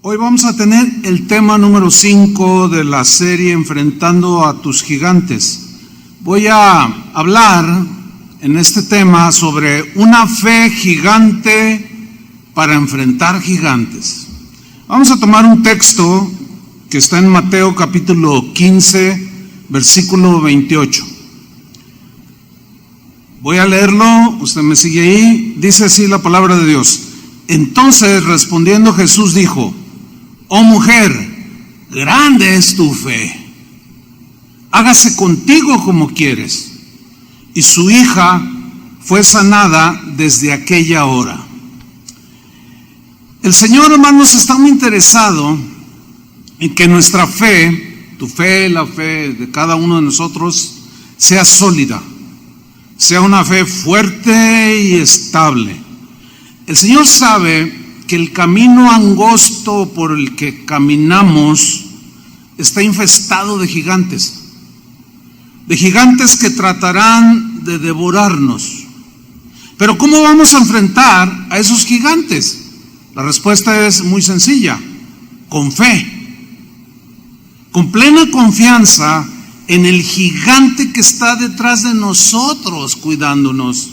Hoy vamos a tener el tema número 5 de la serie Enfrentando a tus gigantes. Voy a hablar en este tema sobre una fe gigante para enfrentar gigantes. Vamos a tomar un texto que está en Mateo capítulo 15, versículo 28. Voy a leerlo, usted me sigue ahí. Dice así la palabra de Dios. Entonces respondiendo Jesús dijo: oh mujer, grande es tu fe, hágase contigo como quieres. Y su hija fue sanada desde aquella hora. El Señor, hermanos, está muy interesado en que nuestra fe, tu fe, la fe de cada uno de nosotros, sea sólida, sea una fe fuerte y estable. El Señor sabe que el camino angosto por el que caminamos está infestado de gigantes que tratarán de devorarnos. Pero ¿cómo vamos a enfrentar a esos gigantes? La respuesta es muy sencilla: con fe, con plena confianza en el gigante que está detrás de nosotros cuidándonos.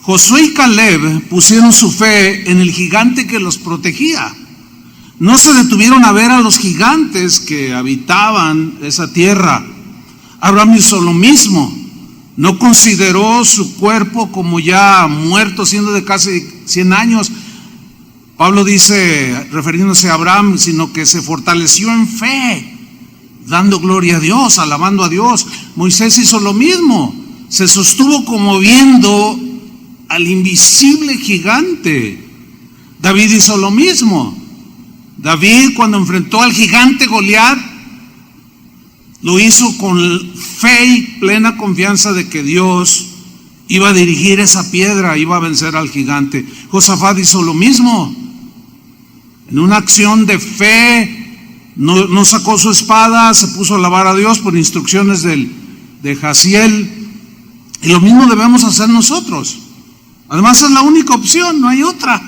Josué y Caleb pusieron su fe en el gigante que los protegía. No se detuvieron a ver a los gigantes que habitaban esa tierra. Abraham hizo lo mismo. No consideró su cuerpo como ya muerto, siendo de casi 100 años. Pablo dice, refiriéndose a Abraham, sino que se fortaleció en fe, dando gloria a Dios, alabando a Dios. Moisés hizo lo mismo. Se sostuvo como viendo al invisible gigante. David hizo lo mismo. David, cuando enfrentó al gigante Goliat, lo hizo con fe y plena confianza de que Dios iba a dirigir esa piedra, iba a vencer al gigante. Josafat hizo lo mismo. En una acción de fe, no sacó su espada, se puso a alabar a Dios por instrucciones de Jaziel. Y lo mismo debemos hacer nosotros. Además es la única opción, no hay otra.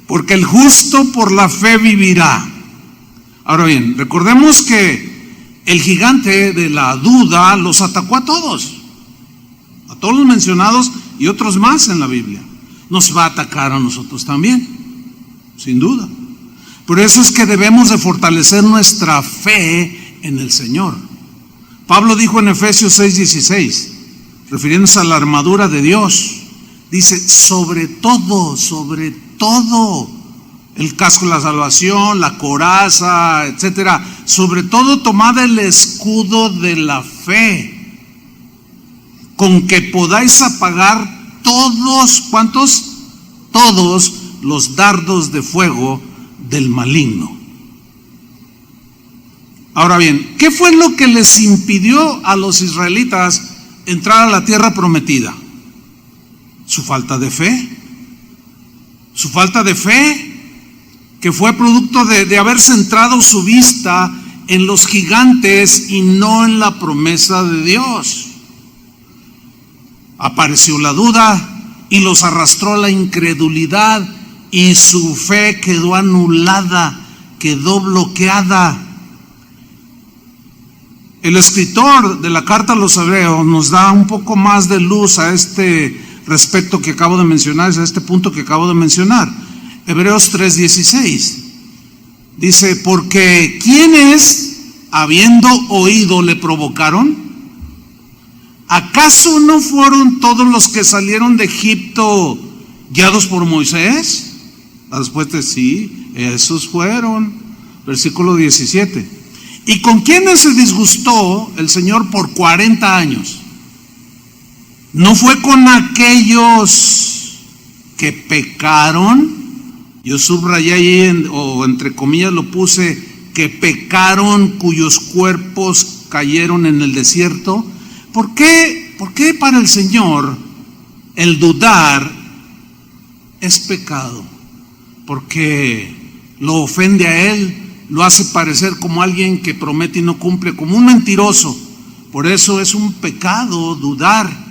Porque el justo por la fe vivirá. Ahora bien, recordemos que el gigante de la duda los atacó a todos los mencionados y otros más en la Biblia. Nos va a atacar a nosotros también, sin duda. Por eso es que debemos de fortalecer nuestra fe en el Señor. Pablo dijo en Efesios 6:16, refiriéndose a la armadura de Dios, dice: sobre todo, el casco de la salvación, la coraza, etcétera, sobre todo tomad el escudo de la fe, con que podáis apagar todos, ¿cuántos? Todos los dardos de fuego del maligno. Ahora bien, ¿qué fue lo que les impidió a los israelitas entrar a la tierra prometida? Su falta de fe. Su falta de fe, que fue producto de haber centrado su vista en los gigantes y no en la promesa de Dios. Apareció la duda y los arrastró a la incredulidad, y su fe quedó anulada, quedó bloqueada. El escritor de la carta a los Hebreos nos da un poco más de luz a este respecto que acabo de mencionar, a este punto que acabo de mencionar. Hebreos 3:16 dice: porque ¿quiénes, habiendo oído, le provocaron? ¿Acaso no fueron todos los que salieron de Egipto guiados por Moisés? La respuesta es sí, esos fueron. Versículo 17. ¿Y con quiénes se disgustó el Señor por 40 años? ¿No fue con aquellos que pecaron? Yo subrayé ahí, o entre comillas lo puse, que pecaron, cuyos cuerpos cayeron en el desierto. ¿Por qué para el Señor el dudar es pecado? Porque lo ofende a Él, lo hace parecer como alguien que promete y no cumple, como un mentiroso. Por eso es un pecado dudar.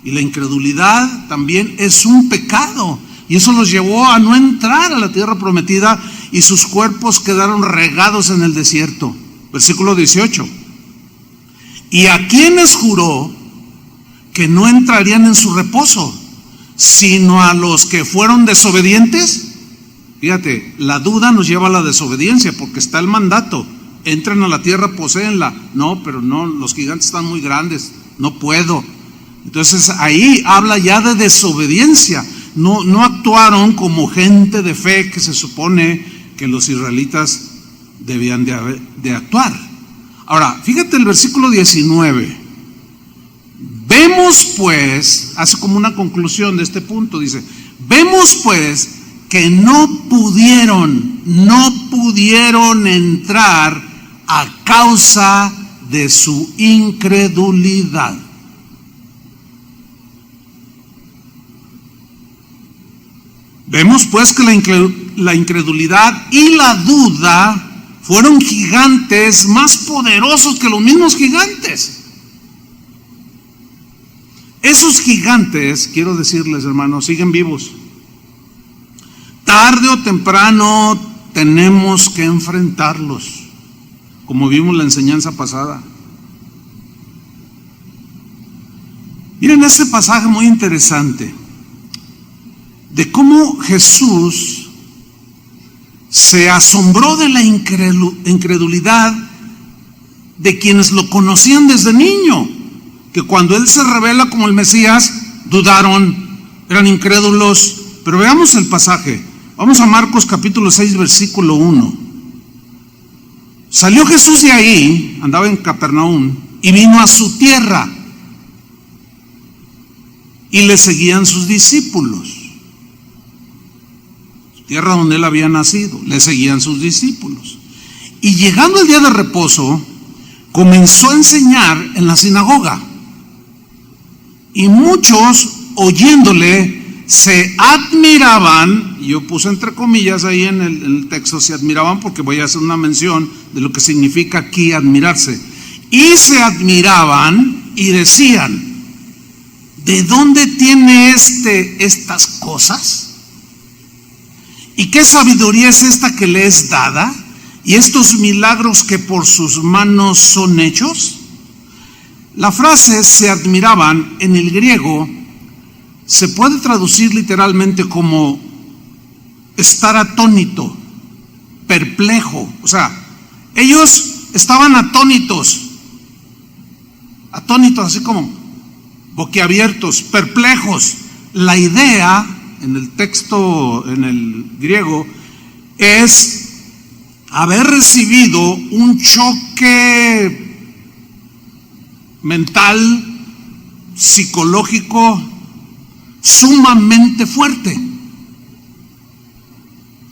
Y la incredulidad también es un pecado. Y eso los llevó a no entrar a la tierra prometida y sus cuerpos quedaron regados en el desierto. Versículo 18. Y a quienes juró que no entrarían en su reposo, sino a los que fueron desobedientes. Fíjate, la duda nos lleva a la desobediencia porque está el mandato: entren a la tierra, poséenla. No, pero no, los gigantes están muy grandes, no puedo. Entonces ahí habla ya de desobediencia. No actuaron como gente de fe que se supone que los israelitas debían de actuar. Ahora, fíjate el versículo 19. Vemos pues, hace como una conclusión de este punto, dice: vemos pues que no pudieron entrar a causa de su incredulidad. Vemos pues que la incredulidad y la duda fueron gigantes más poderosos que los mismos gigantes. Esos gigantes, quiero decirles, hermanos, siguen vivos. Tarde o temprano tenemos que enfrentarlos, como vimos en la enseñanza pasada. Miren este pasaje muy interesante de cómo Jesús se asombró de la incredulidad de quienes lo conocían desde niño, que cuando Él se revela como el Mesías, dudaron, eran incrédulos. Pero veamos el pasaje. Vamos a Marcos capítulo 6, versículo 1. Salió Jesús de ahí, andaba en Capernaum, y vino a su tierra, y le seguían sus discípulos. Tierra donde Él había nacido, le seguían sus discípulos. Y llegando el día de reposo, comenzó a enseñar en la sinagoga. Y muchos, oyéndole, se admiraban. Y yo puse entre comillas ahí en el texto, se admiraban, porque voy a hacer una mención de lo que significa aquí admirarse. Y se admiraban y decían: ¿de dónde tiene estas cosas? ¿Y qué sabiduría es esta que le es dada? ¿Y estos milagros que por sus manos son hechos? La frase "se admiraban" en el griego se puede traducir literalmente como estar atónito, perplejo. O sea, ellos estaban atónitos, así como boquiabiertos, perplejos. La idea en el texto, en el griego, es haber recibido un choque mental, psicológico, sumamente fuerte.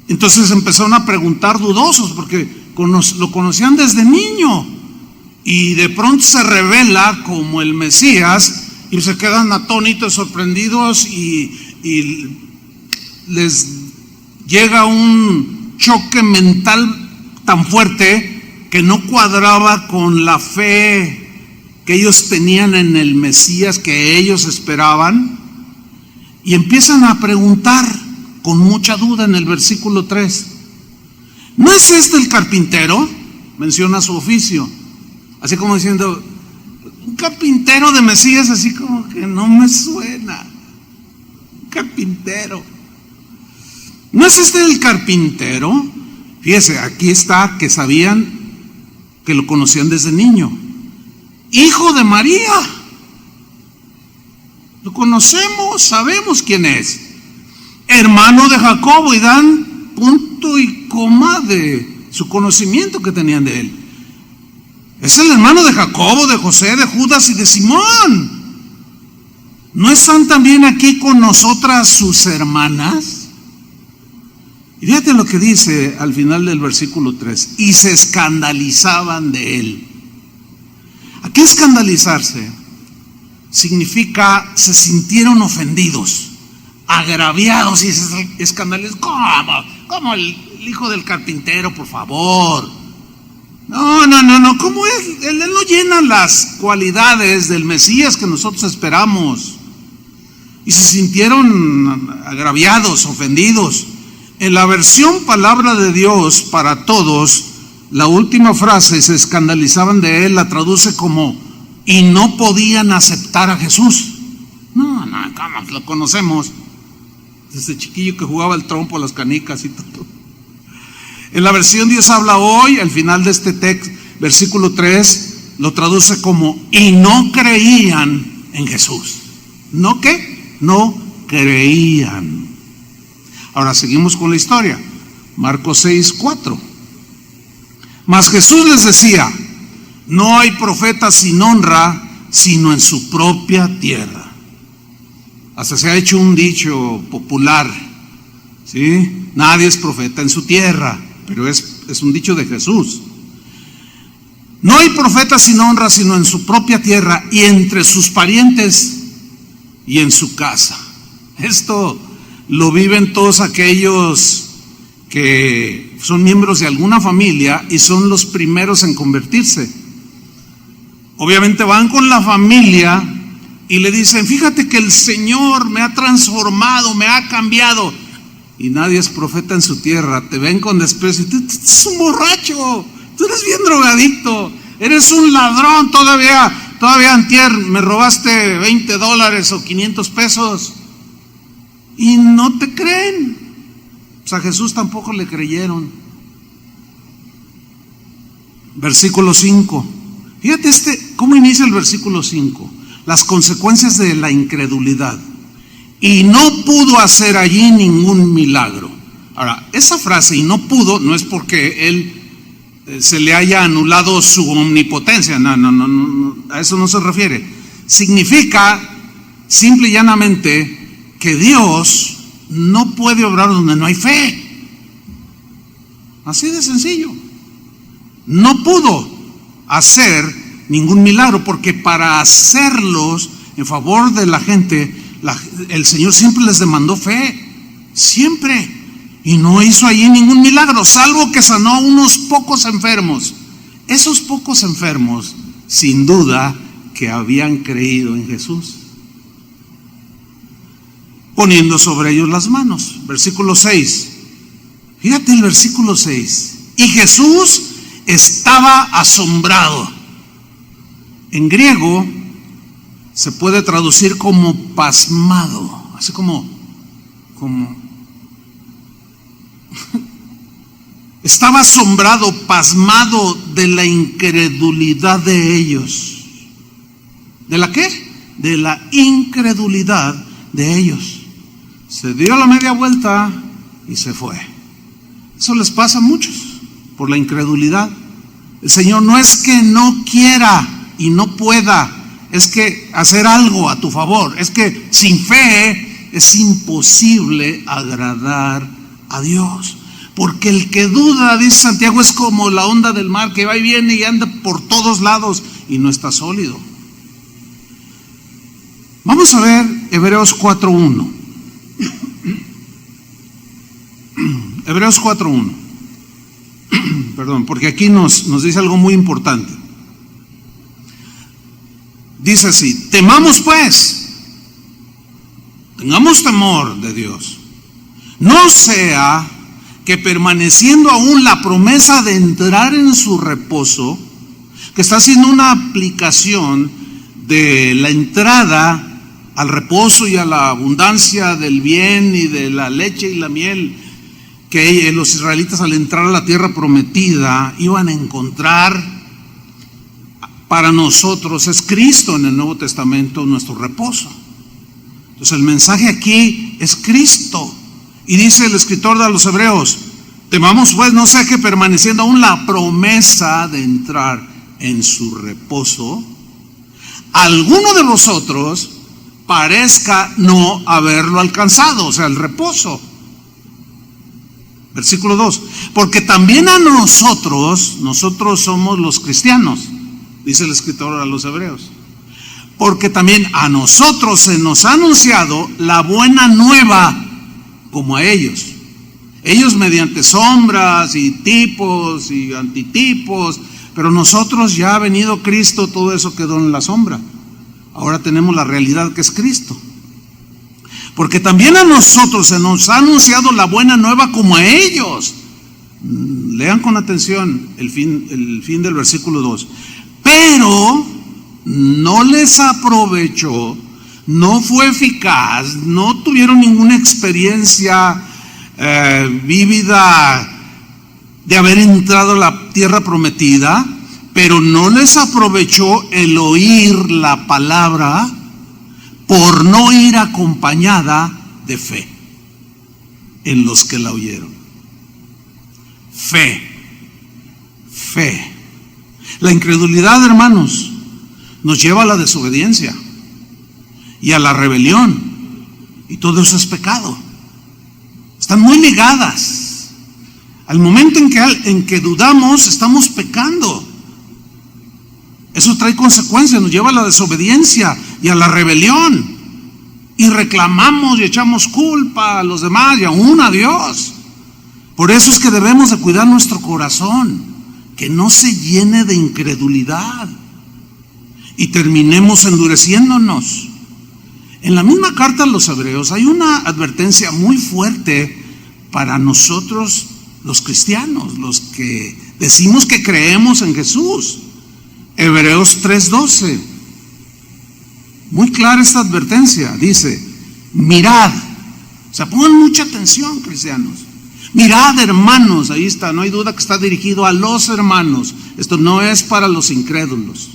Entonces empezaron a preguntar dudosos, porque lo conocían desde niño, y de pronto se revela como el Mesías, y se quedan atónitos, sorprendidos, y les llega un choque mental tan fuerte que no cuadraba con la fe que ellos tenían en el Mesías que ellos esperaban, y empiezan a preguntar con mucha duda en el versículo 3. ¿No es este el carpintero? Menciona su oficio, así como diciendo: un carpintero de Mesías, así como que no me suena. Carpintero. ¿No es este el carpintero? Fíjese, aquí está que sabían, que lo conocían desde niño. Hijo de María. Lo conocemos, sabemos quién es. Hermano de Jacobo, y dan punto y coma de su conocimiento que tenían de él. Es el hermano de Jacobo, de José, de Judas y de Simón. ¿No están también aquí con nosotras sus hermanas? Y fíjate lo que dice al final del versículo 3: y se escandalizaban de él. Aquí escandalizarse significa se sintieron ofendidos, agraviados, y se escandalizaron. ¿Cómo el hijo del carpintero, por favor? No, ¿cómo es? Él no llena las cualidades del Mesías que nosotros esperamos. y se sintieron agraviados, ofendidos. En la versión Palabra de Dios para Todos, la última frase, se escandalizaban de él, la traduce como: y no podían aceptar a Jesús. No, ¿cómo lo conocemos? Desde chiquillo que jugaba el trompo, las canicas y todo. En la versión Dios habla hoy, al final de este texto, versículo 3, lo traduce como: y no creían en Jesús. ¿No qué? No creían. Ahora seguimos con la historia. Marcos 6:4. Mas Jesús les decía: no hay profeta sin honra, sino en su propia tierra. Hasta se ha hecho un dicho popular, ¿sí? Nadie es profeta en su tierra, pero es un dicho de Jesús. No hay profeta sin honra, sino en su propia tierra y entre sus parientes y en su casa. Esto lo viven todos aquellos que son miembros de alguna familia y son los primeros en convertirse. Obviamente van con la familia y le dicen: fíjate que el Señor me ha transformado, me ha cambiado. Y nadie es profeta en su tierra. Te ven con desprecio. Tú eres un borracho, tú eres bien drogadicto, eres un ladrón, todavía antier me robaste $20 o 500 pesos. Y no te creen. Pues a Jesús tampoco le creyeron. Versículo 5. Fíjate cómo inicia el versículo 5. Las consecuencias de la incredulidad. Y no pudo hacer allí ningún milagro. Ahora, esa frase, y no pudo, no es porque él se le haya anulado su omnipotencia. No, a eso no se refiere. Significa simple y llanamente que Dios no puede obrar donde no hay fe. Así de sencillo. No pudo hacer ningún milagro, porque para hacerlos en favor de la gente, el Señor siempre les demandó fe, siempre, y no hizo allí ningún milagro, salvo que sanó a unos pocos enfermos. Esos pocos enfermos, sin duda, que habían creído en Jesús, poniendo sobre ellos las manos. Versículo 6. Fíjate el versículo 6. Y Jesús estaba asombrado. En griego se puede traducir como pasmado, así como estaba asombrado, pasmado de la incredulidad de ellos. ¿De la qué? De la incredulidad de ellos. Se dio la media vuelta y se fue. Eso les pasa a muchos por la incredulidad. El Señor no es que no quiera y no pueda, es que hacer algo a tu favor. Es que sin fe es imposible agradar a Dios. Porque el que duda, dice Santiago, es como la onda del mar que va y viene y anda por todos lados y no está sólido. Vamos a ver Hebreos 4:1. Hebreos 4:1. Perdón, porque aquí nos dice algo muy importante. Dice así: temamos pues, tengamos temor de Dios, no sea que permaneciendo aún la promesa de entrar en su reposo, que está haciendo una aplicación de la entrada al reposo y a la abundancia del bien y de la leche y la miel, que los israelitas al entrar a la tierra prometida iban a encontrar. Para nosotros es Cristo en el Nuevo Testamento nuestro reposo. Entonces el mensaje aquí es Cristo. Y dice el escritor de los Hebreos: temamos pues, no sea que permaneciendo aún la promesa de entrar en su reposo, alguno de vosotros parezca no haberlo alcanzado, o sea, el reposo. Versículo 2: porque también a nosotros somos los cristianos, dice el escritor a los Hebreos, porque también a nosotros se nos ha anunciado la buena nueva como a ellos. Ellos mediante sombras y tipos y antitipos, pero nosotros, ya ha venido Cristo, todo eso quedó en la sombra. Ahora tenemos la realidad que es Cristo. Porque también a nosotros se nos ha anunciado la buena nueva como a ellos. Lean con atención el fin del versículo 2. Pero no les aprovechó, no fue eficaz, no tuvieron ninguna experiencia vívida de haber entrado a la tierra prometida, pero no les aprovechó el oír la palabra por no ir acompañada de fe en los que la oyeron. Fe. La incredulidad, hermanos, nos lleva a la desobediencia y a la rebelión, y todo eso es pecado. Están muy ligadas. Al momento en que dudamos, estamos pecando. Eso trae consecuencias, nos lleva a la desobediencia y a la rebelión, y reclamamos y echamos culpa a los demás y aún a Dios. Por eso es que debemos de cuidar nuestro corazón, que no se llene de incredulidad y terminemos endureciéndonos. En la misma carta a los Hebreos hay una advertencia muy fuerte para nosotros los cristianos, los que decimos que creemos en Jesús. Hebreos 3:12, muy clara esta advertencia, dice: mirad, o sea, pongan mucha atención, cristianos. Mirad, hermanos, ahí está, no hay duda que está dirigido a los hermanos. Esto no es para los incrédulos.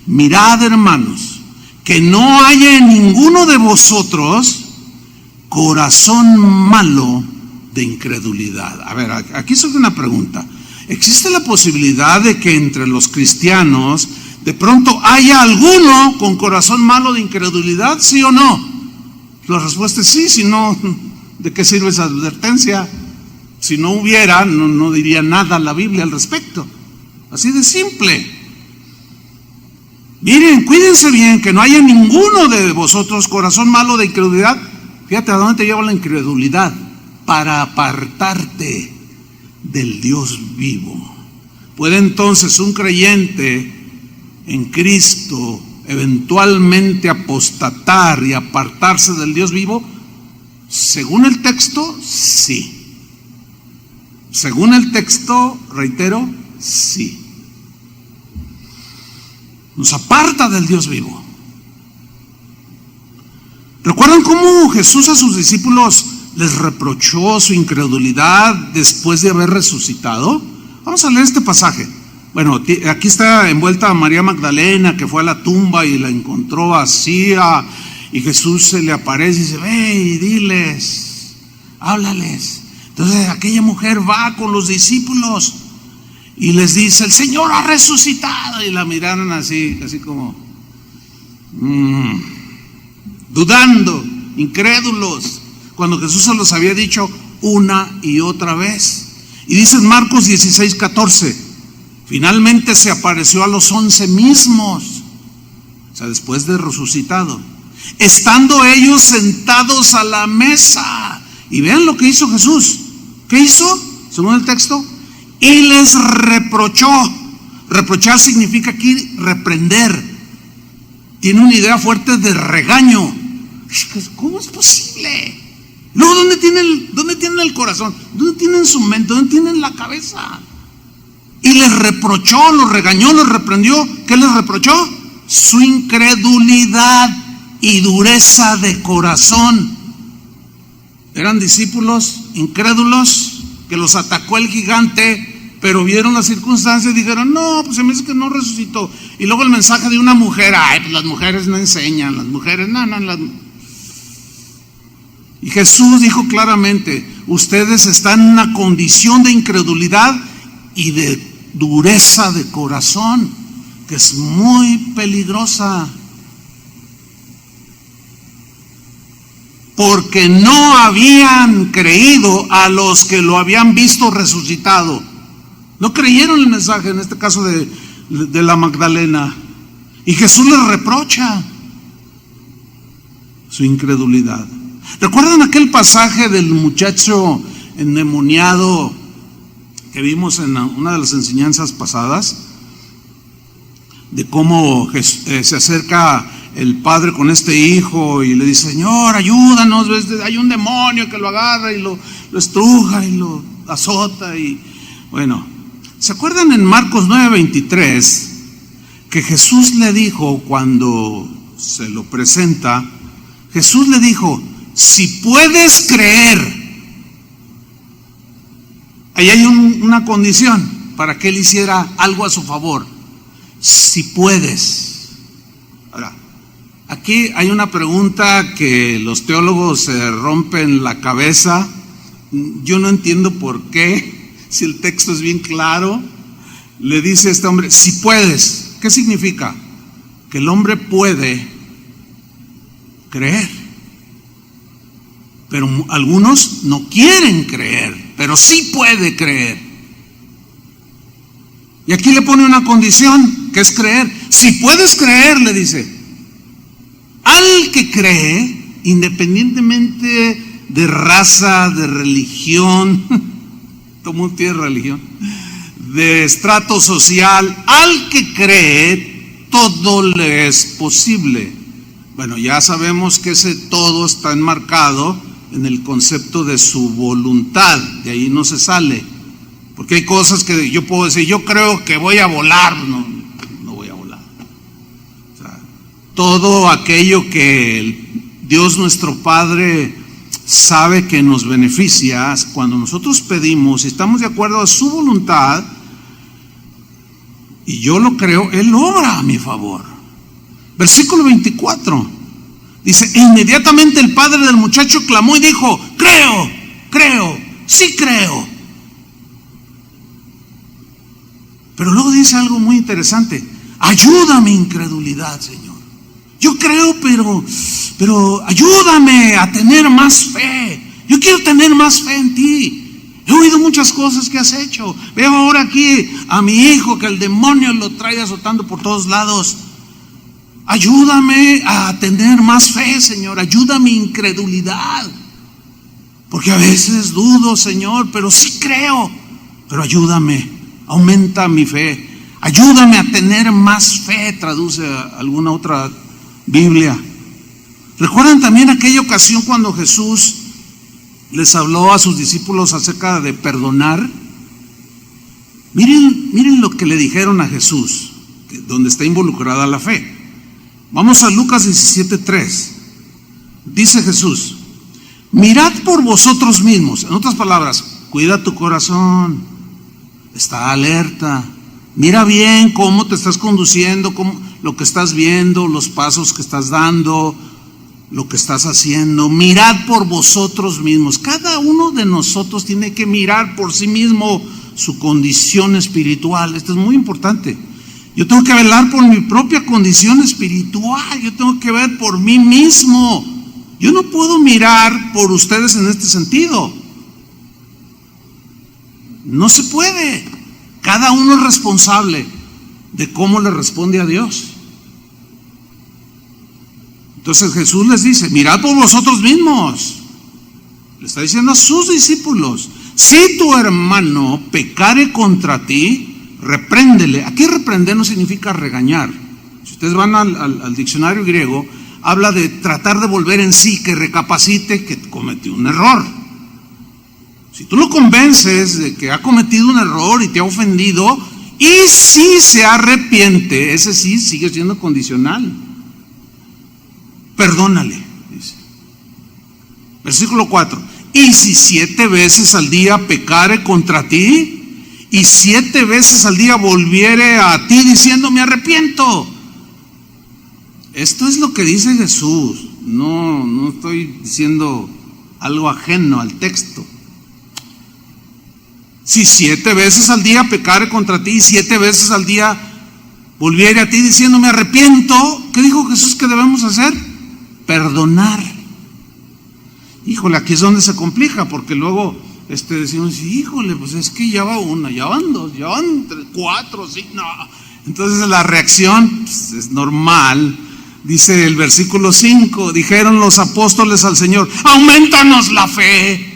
Mirad, hermanos, que no haya en ninguno de vosotros corazón malo de incredulidad. A ver, aquí surge una pregunta. ¿Existe la posibilidad de que entre los cristianos de pronto haya alguno con corazón malo de incredulidad? ¿Sí o no? La respuesta es sí. Si no, ¿de qué sirve esa advertencia? Si no hubiera, no diría nada la Biblia al respecto. Así de simple. Miren, cuídense bien, que no haya ninguno de vosotros corazón malo de incredulidad. Fíjate a dónde te lleva la incredulidad: para apartarte del Dios vivo. ¿Puede entonces un creyente en Cristo eventualmente apostatar y apartarse del Dios vivo? Según el texto, sí. Según el texto, reitero, sí. Nos aparta del Dios vivo. ¿Recuerdan cómo Jesús a sus discípulos les reprochó su incredulidad después de haber resucitado? Vamos a leer este pasaje. Bueno, aquí está envuelta María Magdalena, que fue a la tumba y la encontró vacía, y Jesús se le aparece y dice: ve y diles, háblales. Entonces aquella mujer va con los discípulos y les dice: el Señor ha resucitado. Y la miraron así como dudando, incrédulos, cuando Jesús se los había dicho una y otra vez. Y dice en Marcos 16:14, finalmente se apareció a los 11 mismos, o sea, después de resucitado, estando ellos sentados a la mesa. Y vean lo que hizo Jesús. ¿Qué hizo? Según el texto, y les reprochó. Reprochar significa aquí reprender. Tiene una idea fuerte de regaño. ¿Cómo es posible? Luego, ¿dónde tienen el corazón? ¿Dónde tienen su mente? ¿Dónde tienen la cabeza? Y les reprochó, los regañó, los reprendió. ¿Qué les reprochó? Su incredulidad y dureza de corazón. Eran discípulos incrédulos que los atacó el gigante, pero vieron las circunstancias y dijeron: no, pues se me dice que no resucitó. Y luego el mensaje de una mujer: ay, pues las mujeres no enseñan, las mujeres, no. Y Jesús dijo claramente: ustedes están en una condición de incredulidad y de dureza de corazón, que es muy peligrosa. Porque no habían creído a los que lo habían visto resucitado. No creyeron el mensaje, en este caso de la Magdalena. Y Jesús les reprocha su incredulidad. ¿Recuerdan aquel pasaje del muchacho endemoniado que vimos en una de las enseñanzas pasadas? De cómo se acerca el padre con este hijo y le dice: Señor, ayúdanos, hay un demonio que lo agarra y lo estruja y lo azota. Y bueno, ¿se acuerdan en Marcos 9:23 que Jesús le dijo, cuando se lo presenta, Jesús le dijo: si puedes creer? Ahí hay una condición para que él hiciera algo a su favor. Si puedes. Ahora, aquí hay una pregunta que los teólogos se rompen la cabeza. Yo no entiendo por qué, si el texto es bien claro. Le dice a este hombre: si puedes. ¿Qué significa? Que el hombre puede creer, pero algunos no quieren creer, pero sí puede creer. Y aquí le pone una condición, que es creer. Si puedes creer, le dice, al que cree, independientemente de raza, de religión, todo el mundo tiene religión, de estrato social, al que cree, todo le es posible. Bueno, ya sabemos que ese todo está enmarcado en el concepto de su voluntad, de ahí no se sale, porque hay cosas que yo puedo decir: yo creo que voy a volar. No voy a volar. O sea, todo aquello que Dios nuestro Padre sabe que nos beneficia, cuando nosotros pedimos y estamos de acuerdo a su voluntad, y yo lo creo, Él obra a mi favor. Versículo 24 dice: e inmediatamente el padre del muchacho clamó y dijo: creo, sí creo. Pero luego dice algo muy interesante: ayuda mi incredulidad, Señor. Yo creo, pero ayúdame a tener más fe. Yo quiero tener más fe en ti. He oído muchas cosas que has hecho. Veo ahora aquí a mi hijo que el demonio lo trae azotando por todos lados. Ayúdame a tener más fe, Señor. Ayuda mi incredulidad. Porque a veces dudo, Señor, pero sí creo. Pero ayúdame, aumenta mi fe. Ayúdame a tener más fe, traduce alguna otra Biblia. ¿Recuerdan también aquella ocasión cuando Jesús les habló a sus discípulos acerca de perdonar? Miren lo que le dijeron a Jesús, donde está involucrada la fe. Vamos a Lucas 17:3. Dice Jesús: mirad por vosotros mismos. En otras palabras, cuida tu corazón, está alerta, mira bien cómo te estás conduciendo, lo que estás viendo, los pasos que estás dando, lo que estás haciendo. Mirad por vosotros mismos. Cada uno de nosotros tiene que mirar por sí mismo su condición espiritual. Esto es muy importante. Yo tengo que velar por mi propia condición espiritual. Yo tengo que ver por mí mismo. Yo no puedo mirar por ustedes en este sentido. No se puede. Cada uno es responsable de cómo le responde a Dios. Entonces Jesús les dice: mirad por vosotros mismos. Le está diciendo a sus discípulos: si tu hermano pecare contra ti, repréndele. Aquí reprender no significa regañar. Si ustedes van al diccionario griego, habla de tratar de volver en sí, que recapacite que cometió un error. Si tú lo convences de que ha cometido un error y te ha ofendido, y si se arrepiente, ese sí sigue siendo condicional. Perdónale, dice. Versículo 4: y si 7 veces al día pecare contra ti, y 7 veces al día volviere a ti diciendo: me arrepiento. Esto es lo que dice Jesús. No estoy diciendo algo ajeno al texto. Si 7 veces al día pecare contra ti, y 7 veces al día volviere a ti diciendo: me arrepiento, ¿qué dijo Jesús que debemos hacer? Perdonar. Híjole, aquí es donde se complica, porque luego decimos: híjole, pues es que ya va una, ya van 2, ya van 3, 4, sí, no. Entonces la reacción pues, es normal. Dice el versículo 5: dijeron los apóstoles al Señor: aumentanos la fe.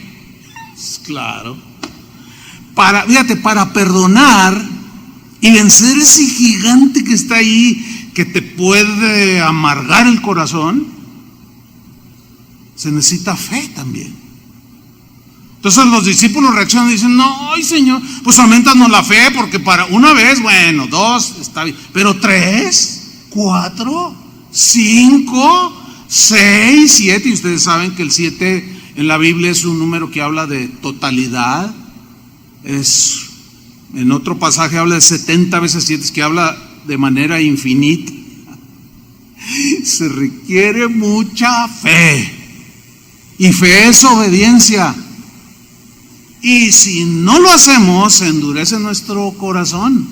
Pues, claro, para perdonar y vencer ese gigante que está ahí, que te puede amargar el corazón, se necesita fe también. Entonces los discípulos reaccionan y dicen, no, ay Señor, pues aumentanos la fe, porque para una vez, bueno, 2, está bien, pero 3, 4, 5, 6, 7, y ustedes saben que el 7 en la Biblia es un número que habla de totalidad. En otro pasaje habla de 70 veces 7, que habla de manera infinita. Se requiere mucha fe, y fe es obediencia. Y si no lo hacemos, se endurece nuestro corazón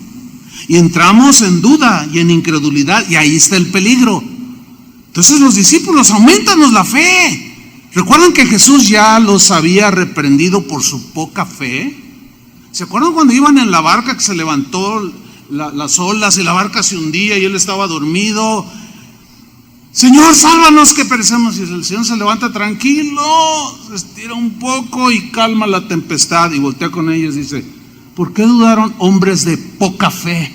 y entramos en duda y en incredulidad, y ahí está el peligro. Entonces los discípulos, aumentanos la fe. ¿Recuerdan que Jesús ya los había reprendido por su poca fe? ¿Se acuerdan cuando iban en la barca que se levantó las olas y la barca se hundía y él estaba dormido? Señor, sálvanos que perecemos. Y el Señor se levanta tranquilo, se estira un poco y calma la tempestad, y voltea con ellos y dice, ¿por qué dudaron, hombres de poca fe?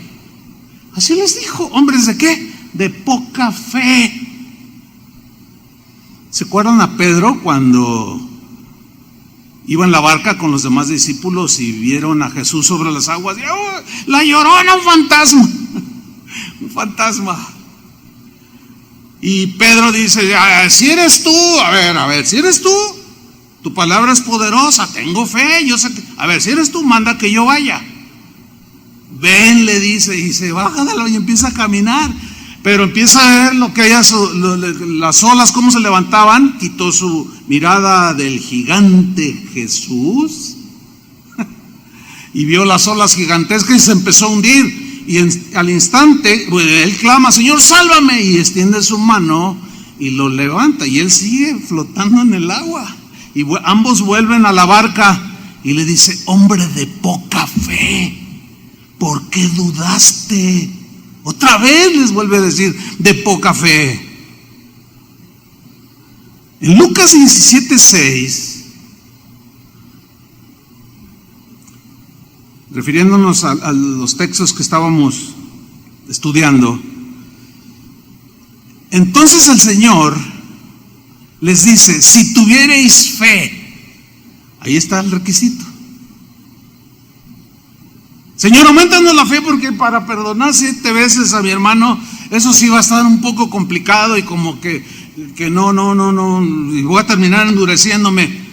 Así les dijo, ¿hombres de qué? De poca fe. ¿Se acuerdan a Pedro cuando iba en la barca con los demás discípulos y vieron a Jesús sobre las aguas? Y, oh, la Llorona, un fantasma, un fantasma. Y Pedro dice, si eres tú, a ver, si eres tú, tu palabra es poderosa, tengo fe, yo sé que, a ver, si eres tú, manda que yo vaya. Ven, le dice, y se baja de la y empieza a caminar, pero empieza a ver lo que hay, las olas, cómo se levantaban, quitó su mirada del gigante Jesús, y vio las olas gigantescas y se empezó a hundir. Y al instante, él clama, Señor, sálvame, y extiende su mano y lo levanta, y él sigue flotando en el agua. Y ambos vuelven a la barca y le dice, hombre de poca fe, ¿por qué dudaste? Otra vez les vuelve a decir, de poca fe. En Lucas 17:6, refiriéndonos a los textos que estábamos estudiando, entonces el Señor les dice, si tuviereis fe, ahí está el requisito. Señor, aumentanos la fe, porque para perdonar 7 veces a mi hermano, eso sí va a estar un poco complicado, y como que no, y voy a terminar endureciéndome.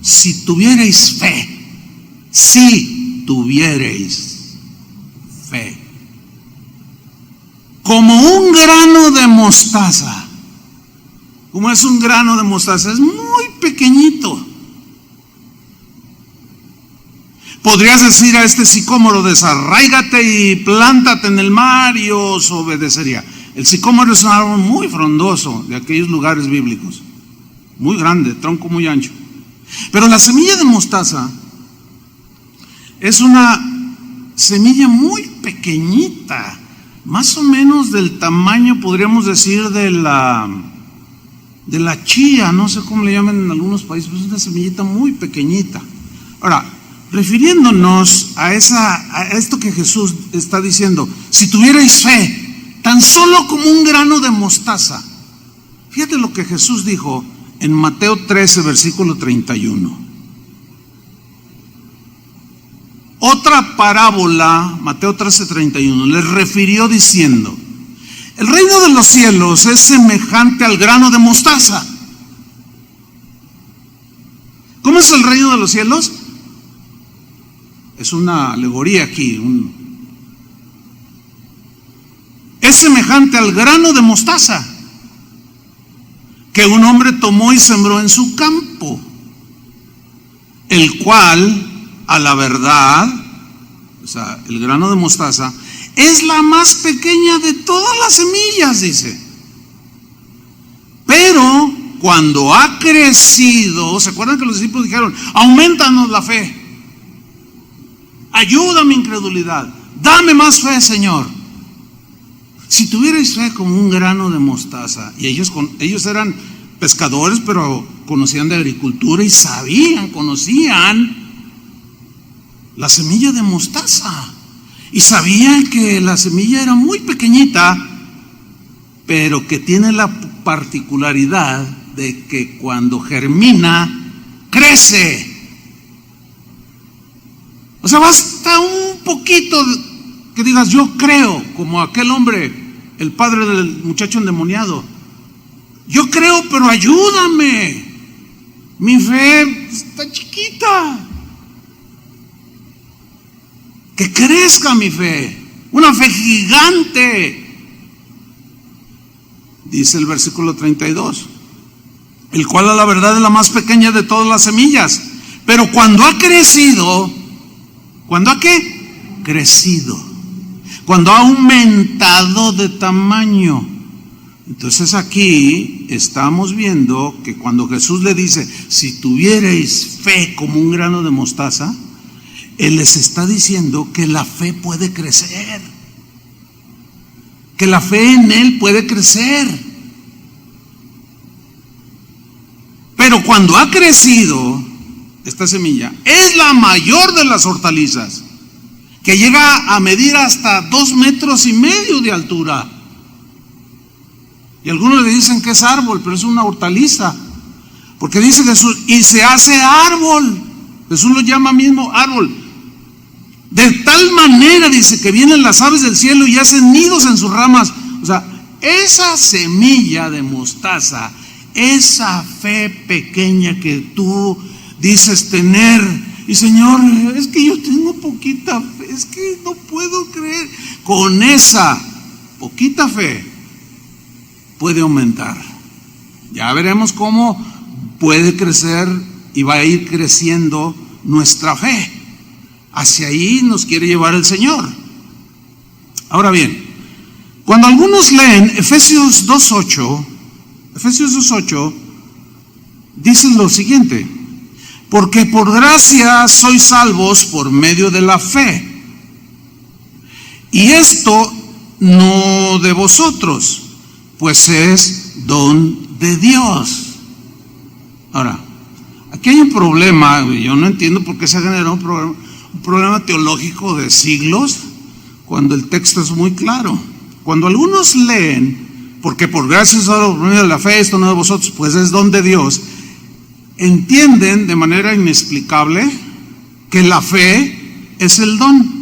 Si tuviereis fe, si tuviereis fe, como un grano de mostaza. ¿Cómo es un grano de mostaza? Es muy pequeñito. Podrías decir a este sicómoro, desarráigate y plántate en el mar, y os obedecería. El sicómoro es un árbol muy frondoso de aquellos lugares bíblicos, muy grande, tronco muy ancho. Pero la semilla de mostaza es una semilla muy pequeñita, más o menos del tamaño, podríamos decir, de la chía, no sé cómo le llaman en algunos países, pero es una semillita muy pequeñita. Ahora, refiriéndonos a esto que Jesús está diciendo, si tuvierais fe, tan solo como un grano de mostaza. Fíjate lo que Jesús dijo en Mateo 13, versículo 31. Otra parábola, Mateo 13:31, les refirió diciendo, el reino de los cielos es semejante al grano de mostaza. ¿Cómo es el reino de los cielos? Es una alegoría aquí. Es semejante al grano de mostaza que un hombre tomó y sembró en su campo, el cual, a la verdad, o sea, el grano de mostaza es la más pequeña de todas las semillas, dice. Pero cuando ha crecido, ¿se acuerdan que los discípulos dijeron, aumentanos la fe, ayuda a mi incredulidad, dame más fe, Señor? Si tuvierais fe como un grano de mostaza, y ellos eran pescadores, pero conocían de agricultura y conocían la semilla de mostaza. Y sabía que la semilla era muy pequeñita, pero que tiene la particularidad de que cuando germina, crece. O sea, basta un poquito que digas, yo creo, como aquel hombre, el padre del muchacho endemoniado. Yo creo, pero ayúdame. Mi fe está chiquita. Que crezca mi fe, una fe gigante. Dice el versículo 32, el cual a la verdad es la más pequeña de todas las semillas, pero cuando ha crecido, ¿cuándo ha qué? Crecido, cuando ha aumentado de tamaño. Entonces aquí estamos viendo que cuando Jesús le dice, si tuvierais fe como un grano de mostaza, Él les está diciendo que la fe puede crecer, que la fe en Él puede crecer. Pero cuando ha crecido, esta semilla es la mayor de las hortalizas, que llega a medir hasta 2,5 metros de altura. Y algunos le dicen que es árbol, pero es una hortaliza, porque dice Jesús, y se hace árbol. Jesús lo llama mismo árbol. De tal manera, dice, que vienen las aves del cielo y hacen nidos en sus ramas. O sea, esa semilla de mostaza, esa fe pequeña que tú dices tener, y Señor, es que yo tengo poquita fe, es que no puedo creer. Con esa poquita fe puede aumentar. Ya veremos cómo puede crecer y va a ir creciendo nuestra fe. Hacia ahí nos quiere llevar el Señor. Ahora bien, cuando algunos leen Efesios 2:8, dicen lo siguiente: porque por gracia sois salvos por medio de la fe. Y esto no de vosotros, pues es don de Dios. Ahora, aquí hay un problema, yo no entiendo por qué se ha generado un problema teológico de siglos, cuando el texto es muy claro. Cuando algunos leen, porque por gracia sois por medio de la fe, esto no de vosotros, pues es don de Dios, entienden de manera inexplicable que la fe es el don.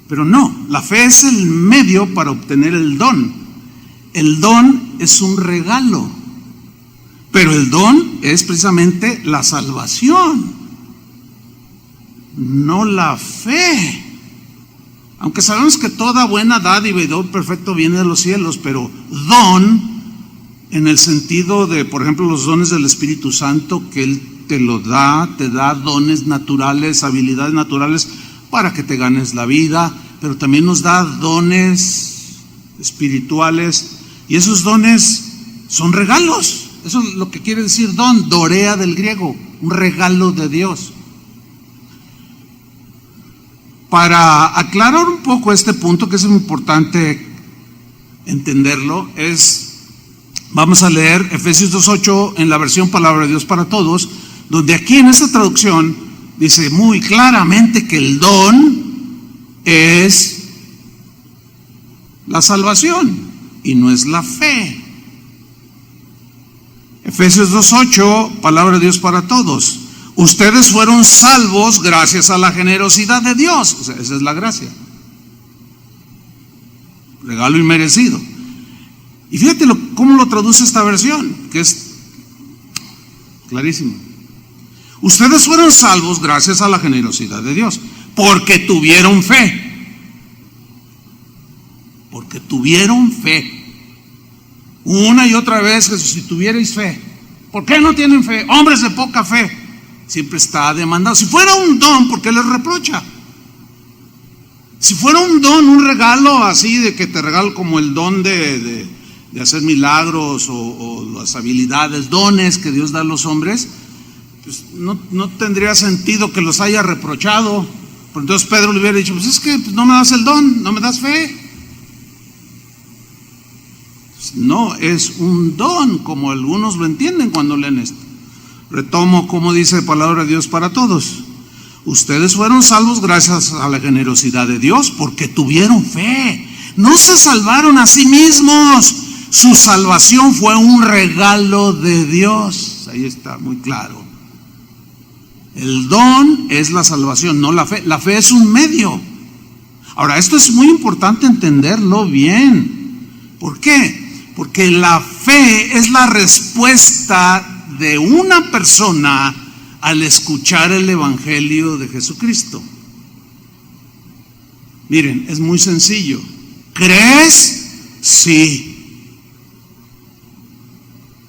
Pero no, la fe es el medio para obtener el don. El don es un regalo, pero el don es precisamente la salvación, no la fe. Aunque sabemos que toda buena dádiva y don perfecto viene de los cielos, pero don en el sentido de, por ejemplo, los dones del Espíritu Santo, que Él te lo da, te da dones naturales, habilidades naturales para que te ganes la vida, pero también nos da dones espirituales, y esos dones son regalos. Eso es lo que quiere decir don, dorea del griego, un regalo de Dios. Para aclarar un poco este punto, que es muy importante entenderlo, vamos a leer Efesios 2:8 en la versión Palabra de Dios para Todos, donde aquí en esta traducción dice muy claramente que el don es la salvación y no es la fe. Efesios 2:8, Palabra de Dios para Todos. Ustedes fueron salvos gracias a la generosidad de Dios. O sea, esa es la gracia, regalo inmerecido. Y fíjate cómo lo traduce esta versión, que es clarísimo. Ustedes fueron salvos gracias a la generosidad de Dios, porque tuvieron fe. Porque tuvieron fe. Una y otra vez, que si tuvierais fe. ¿Por qué no tienen fe? Hombres de poca fe. Siempre está demandado. Si fuera un don, ¿por qué les reprocha? Si fuera un don, un regalo así, de que te regalo como el don de hacer milagros o las habilidades, dones que Dios da a los hombres, pues no tendría sentido que los haya reprochado. Pero entonces Pedro le hubiera dicho, pues es que no me das el don, no me das fe. Pues no es un don, como algunos lo entienden cuando leen esto. Retomo como dice la Palabra de Dios para Todos. Ustedes fueron salvos gracias a la generosidad de Dios porque tuvieron fe. No se salvaron a sí mismos. Su salvación fue un regalo de Dios. Ahí está muy claro. El don es la salvación, no la fe. La fe es un medio. Ahora, esto es muy importante entenderlo bien. ¿Por qué? Porque la fe es la respuesta de una persona al escuchar el Evangelio de Jesucristo. Miren, es muy sencillo. ¿Crees? Sí.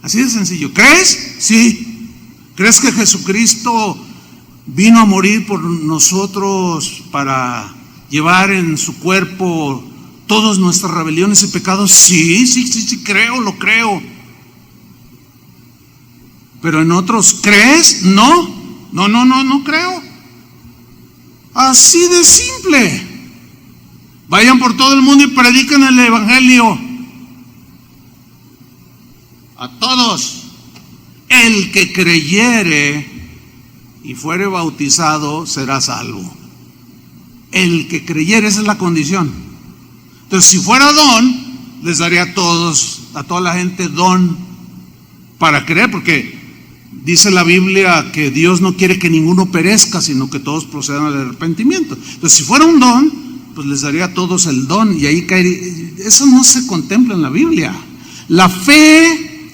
Así de sencillo. ¿Crees? Sí. ¿Crees que Jesucristo vino a morir por nosotros para llevar en su cuerpo todas nuestras rebeliones y pecados? Sí, creo, lo creo. Pero en otros, ¿crees? No creo. Así de simple. Vayan por todo el mundo y prediquen el Evangelio a todos. El que creyere y fuere bautizado será salvo. El que creyere, esa es la condición. Entonces, si fuera don, les daría a toda la gente don para creer, porque dice la Biblia que Dios no quiere que ninguno perezca, sino que todos procedan al arrepentimiento. Entonces, si fuera un don, pues les daría a todos el don, y ahí caería. Eso no se contempla en la Biblia. La fe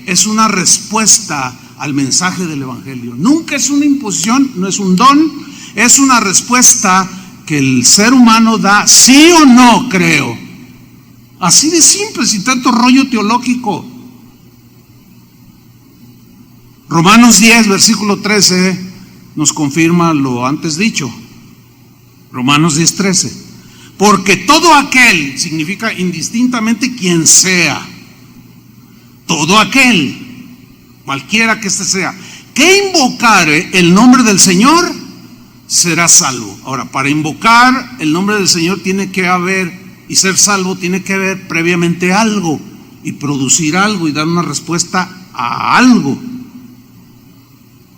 es una respuesta al mensaje del Evangelio. Nunca es una imposición, no es un don, es una respuesta que el ser humano da, sí o no creo. Así de simple, sin tanto rollo teológico. Romanos 10, versículo 13, nos confirma lo antes dicho. Romanos 10, 13. Porque todo aquel, significa indistintamente quien sea, todo aquel, cualquiera que sea, que invocare el nombre del Señor, será salvo. Ahora, para invocar el nombre del Señor tiene que haber, y ser salvo tiene que haber previamente algo, y producir algo, y dar una respuesta a algo.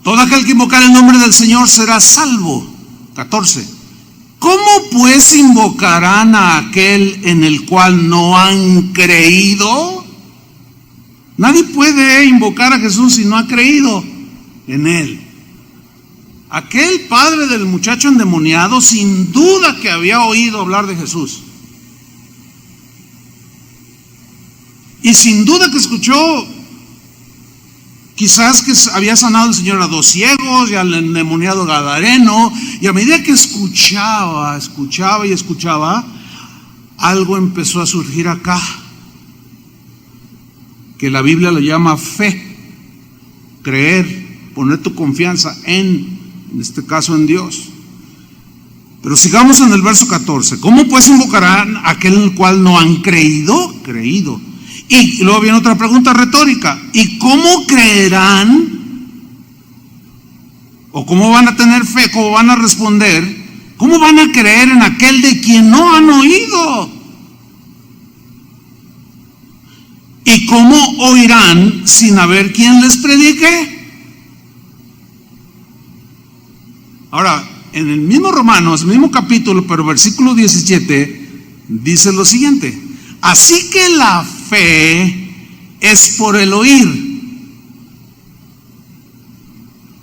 Todo aquel que invocar el nombre del Señor será salvo. 14. ¿Cómo pues invocarán a aquel en el cual no han creído? Nadie puede invocar a Jesús si no ha creído en Él. Aquel padre del muchacho endemoniado sin duda que había oído hablar de Jesús. Y sin duda que escuchó, quizás que había sanado el Señor a 2 ciegos y al endemoniado gadareno, y a medida que escuchaba, algo empezó a surgir acá, que la Biblia lo llama fe, creer, poner tu confianza en este caso en Dios. Pero sigamos en el verso 14. ¿Cómo pues invocarán a aquel en el cual no han creído? Creído. Y luego viene otra pregunta retórica. ¿Y cómo creerán? ¿O cómo van a tener fe? ¿Cómo van a responder? ¿Cómo van a creer en aquel de quien no han oído? ¿Y cómo oirán sin haber quien les predique? Ahora, en el mismo Romanos, el mismo capítulo, pero versículo 17, dice lo siguiente: así que la fe es por el oír.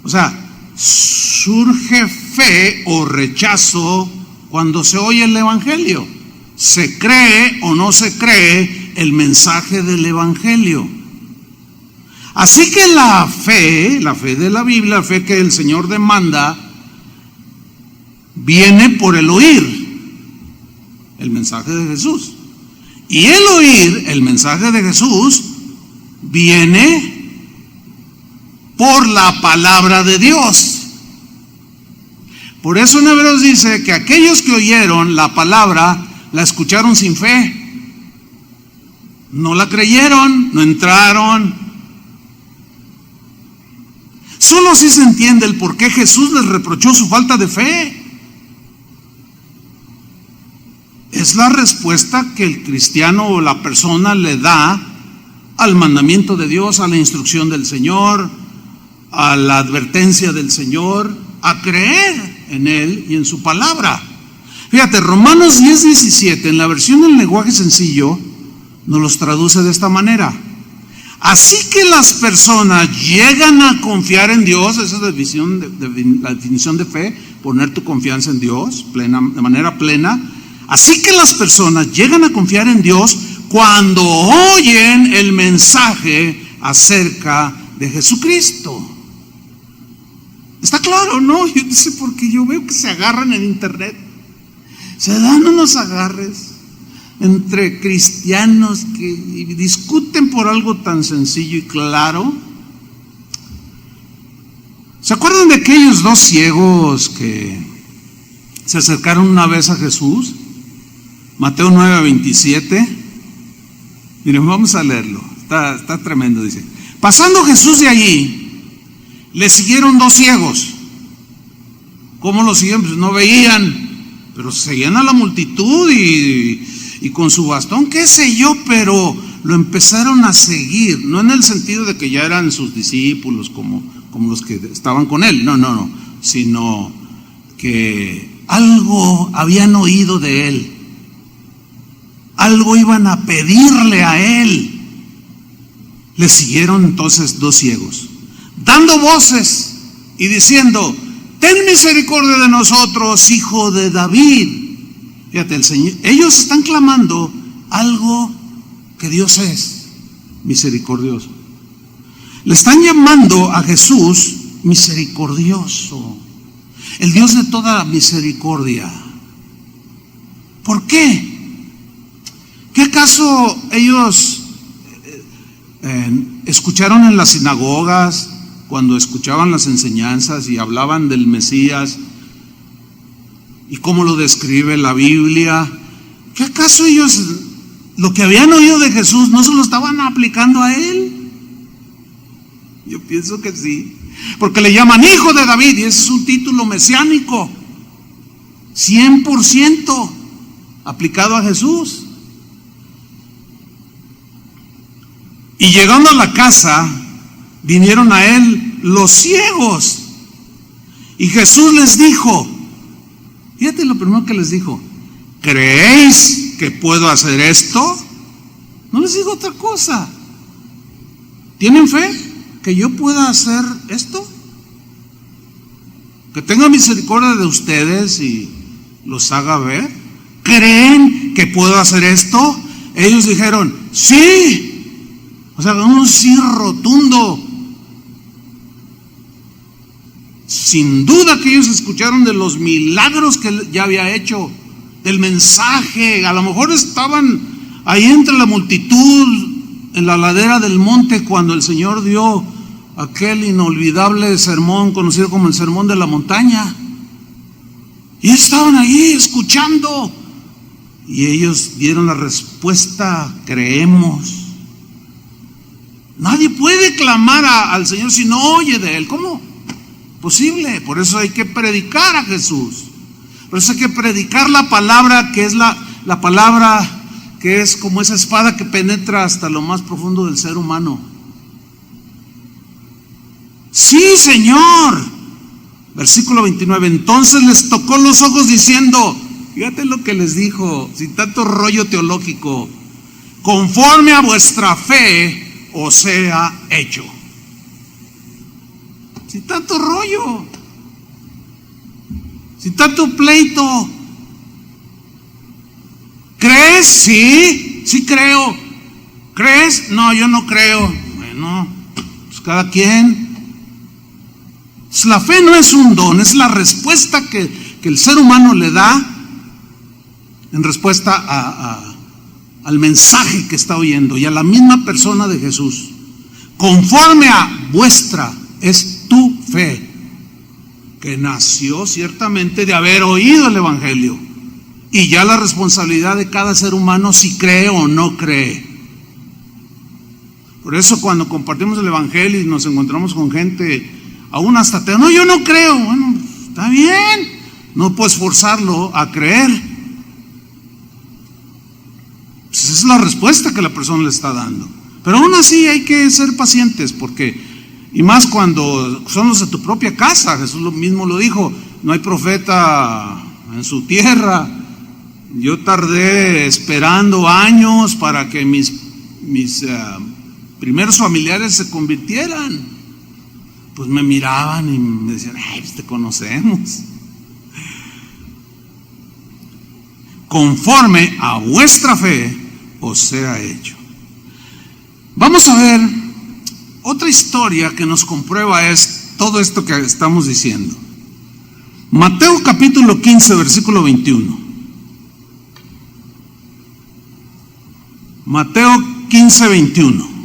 O sea, surge fe o rechazo cuando se oye el Evangelio. Se cree o no se cree el mensaje del Evangelio. Así que la fe de la Biblia, la fe que el Señor demanda, viene por el oír el mensaje de Jesús. Y el oír el mensaje de Jesús viene por la palabra de Dios. Por eso en Hebreos dice que aquellos que oyeron la palabra la escucharon sin fe. No la creyeron, no entraron. Solo así se entiende el por qué Jesús les reprochó su falta de fe. Es la respuesta que el cristiano o la persona le da al mandamiento de Dios, a la instrucción del Señor, a la advertencia del Señor, a creer en Él y en su palabra. Fíjate, Romanos 10:17, en la versión del lenguaje sencillo, nos los traduce de esta manera. Así que las personas llegan a confiar en Dios, esa es la definición de fe, poner tu confianza en Dios de manera plena. Así que las personas llegan a confiar en Dios cuando oyen el mensaje acerca de Jesucristo. Está claro, ¿no? Yo no sé por qué yo veo que se agarran en internet. Se dan unos agarres entre cristianos que discuten por algo tan sencillo y claro. ¿Se acuerdan de aquellos dos ciegos que se acercaron una vez a Jesús? Mateo 9:27. Miren, vamos a leerlo. Está tremendo, dice. Pasando Jesús de allí, le siguieron dos ciegos. ¿Cómo lo siguen? Pues no veían, pero seguían a la multitud y con su bastón, qué sé yo, pero lo empezaron a seguir, no en el sentido de que ya eran sus discípulos como los que estaban con él, no, sino que algo habían oído de él, algo iban a pedirle a él. Le siguieron entonces dos ciegos, dando voces y diciendo: ten misericordia de nosotros, hijo de David. Fíjate, ellos están clamando algo que Dios es misericordioso. Le están llamando a Jesús misericordioso, el Dios de toda misericordia. ¿Por qué? ¿Qué acaso ellos escucharon en las sinagogas, cuando escuchaban las enseñanzas y hablaban del Mesías y cómo lo describe la Biblia? ¿Qué acaso ellos lo que habían oído de Jesús no se lo estaban aplicando a él? Yo pienso que sí, porque le llaman hijo de David y ese es un título mesiánico 100% aplicado a Jesús. Y llegando a la casa, vinieron a él los ciegos y Jesús les dijo, fíjate lo primero que les dijo: ¿creéis que puedo hacer esto? No les digo otra cosa. ¿Tienen fe que yo pueda hacer esto? Que tenga misericordia de ustedes y los haga ver. ¿Creen que puedo hacer esto? Ellos dijeron, sí. O sea, un sí rotundo. Sin duda que ellos escucharon de los milagros que él ya había hecho, del mensaje. A lo mejor estaban ahí entre la multitud en la ladera del monte cuando el Señor dio aquel inolvidable sermón conocido como el Sermón de la Montaña. Y estaban ahí escuchando y ellos dieron la respuesta: creemos. Nadie puede clamar al Señor si no oye de Él. ¿Cómo? Posible. Por eso hay que predicar a Jesús. Por eso hay que predicar la palabra, que es la palabra que es como esa espada que penetra hasta lo más profundo del ser humano. Sí, Señor. Versículo 29. Entonces les tocó los ojos diciendo, fíjate lo que les dijo, sin tanto rollo teológico: conforme a vuestra fe os sea hecho. Sin tanto rollo, sin tanto pleito. ¿Crees? Sí creo. ¿Crees? No, yo no creo. Bueno, pues cada quien. La fe no es un don, es la respuesta que el ser humano le da en respuesta al mensaje que está oyendo y a la misma persona de Jesús. Conforme a vuestra es tu fe, que nació ciertamente de haber oído el Evangelio, y ya la responsabilidad de cada ser humano si cree o no cree. Por eso cuando compartimos el Evangelio y nos encontramos con gente, aún hasta ateo, no, yo no creo. Bueno, está bien, no puedes forzarlo a creer. Pues esa es la respuesta que la persona le está dando. Pero aún así hay que ser pacientes, porque Y más cuando son los de tu propia casa. Jesús mismo lo dijo, no hay profeta en su tierra. Yo tardé esperando años para que mis primeros familiares se convirtieran. Pues me miraban y me decían, ay, pues te conocemos. Conforme a vuestra fe os sea hecho. Vamos a ver otra historia que nos comprueba todo esto que estamos diciendo. Mateo capítulo 15, versículo 21. Mateo 15, 21.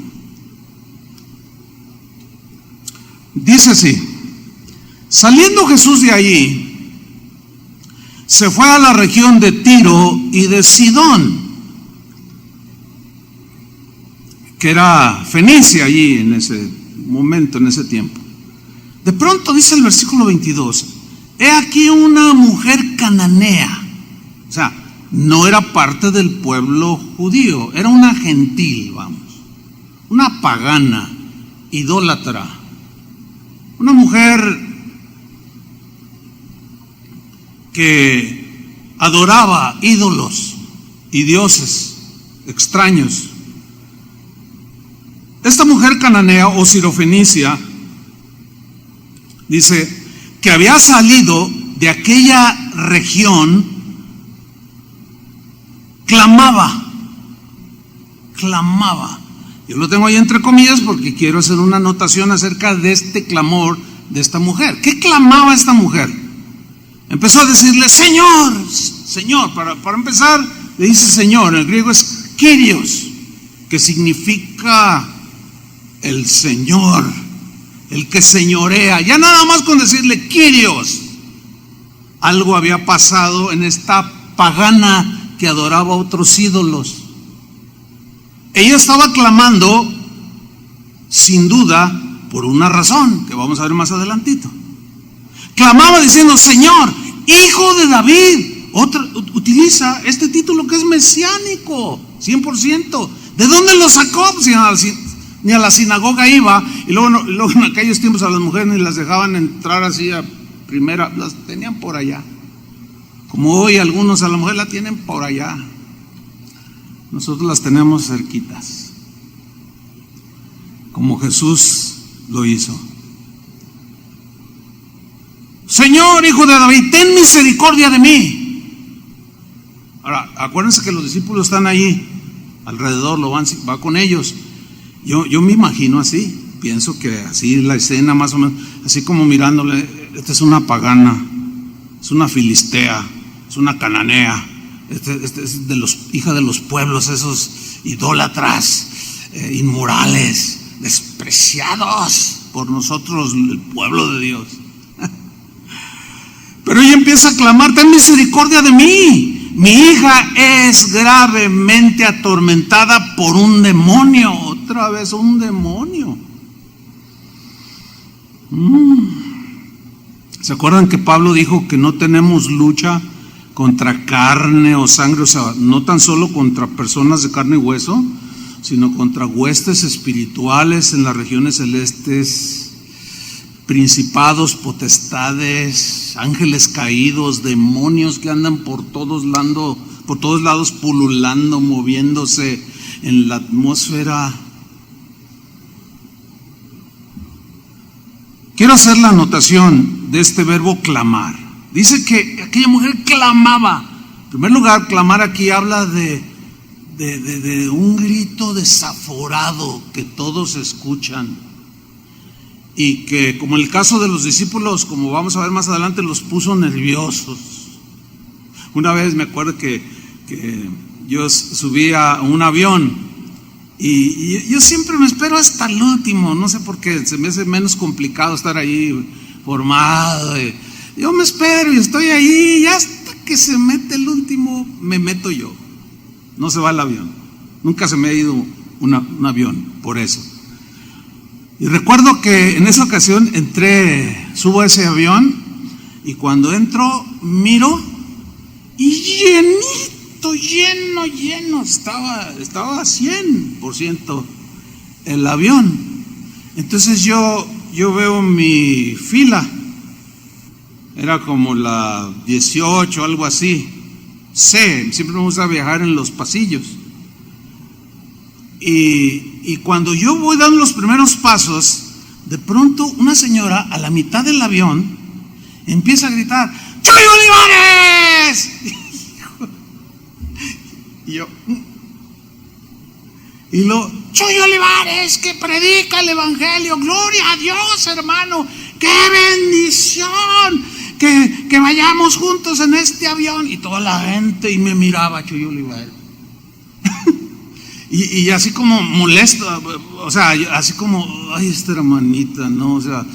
Dice así: saliendo Jesús de allí, se fue a la región de Tiro y de Sidón, que era Fenicia allí en ese momento, en ese tiempo. De pronto dice el versículo 22, he aquí una mujer cananea. O sea, no era parte del pueblo judío, era una gentil, una pagana, idólatra, una mujer que adoraba ídolos y dioses extraños. Esta mujer cananea o sirofenicia dice que había salido de aquella región, clamaba. Yo lo tengo ahí entre comillas porque quiero hacer una anotación acerca de este clamor de esta mujer. ¿Qué clamaba esta mujer? Empezó a decirle, Señor, Señor. Para empezar, le dice Señor. En el griego es Kyrios, que significa el Señor, el que señorea. Ya nada más con decirle Kyrios, algo había pasado en esta pagana que adoraba otros ídolos. Ella estaba clamando, sin duda, por una razón que vamos a ver más adelantito. Clamaba diciendo, Señor, Hijo de David. Utiliza este título que es mesiánico, 100%. ¿De dónde lo sacó? Pues ni a la sinagoga iba. Y luego en aquellos tiempos a las mujeres ni las dejaban entrar así a primera, las tenían por allá. Como hoy algunos a la mujer la tienen por allá. Nosotros las tenemos cerquitas, como Jesús lo hizo. Señor, Hijo de David, ten misericordia de mí. Ahora, acuérdense que los discípulos están allí alrededor, va con ellos. Yo me imagino así, pienso que así la escena más o menos, así como mirándole, esta es una pagana, es una filistea, es una cananea. Este es hija de los pueblos, esos idólatras, inmorales, despreciados por nosotros, el pueblo de Dios. Pero ella empieza a clamar, ten misericordia de mí. Mi hija es gravemente atormentada por un demonio. Otra vez un demonio. ¿Se acuerdan que Pablo dijo que no tenemos lucha contra carne o sangre? O sea, no tan solo contra personas de carne y hueso, sino contra huestes espirituales en las regiones celestes, principados, potestades, ángeles caídos, demonios que andan por todos lados pululando, moviéndose en la atmósfera. Quiero hacer la anotación de este verbo clamar. Dice que aquella mujer clamaba. En primer lugar, clamar aquí habla de un grito desaforado que todos escuchan. Y que, como en el caso de los discípulos, como vamos a ver más adelante, los puso nerviosos. Una vez me acuerdo que yo subí a un avión y yo siempre me espero hasta el último, no sé por qué, se me hace menos complicado estar ahí formado. Yo me espero y estoy ahí y hasta que se mete el último me meto yo. No se va el avión. Nunca se me ha ido un avión por eso. Y recuerdo que en esa ocasión subo a ese avión y cuando entro miro y llenito, lleno, estaba a 100% el avión. Entonces yo veo mi fila, era como la 18, algo así. Siempre me gusta viajar en los pasillos. Y cuando yo voy dando los primeros pasos, de pronto una señora a la mitad del avión empieza a gritar: ¡Chuy Olivares! Y lo, Chuy Olivares, que predica el evangelio, gloria a Dios, hermano, qué bendición, que vayamos juntos en este avión. Y toda la gente, y me miraba Chuy Olivares. y así como molesto, o sea, así como, ay, esta hermanita, ¿no? O sea,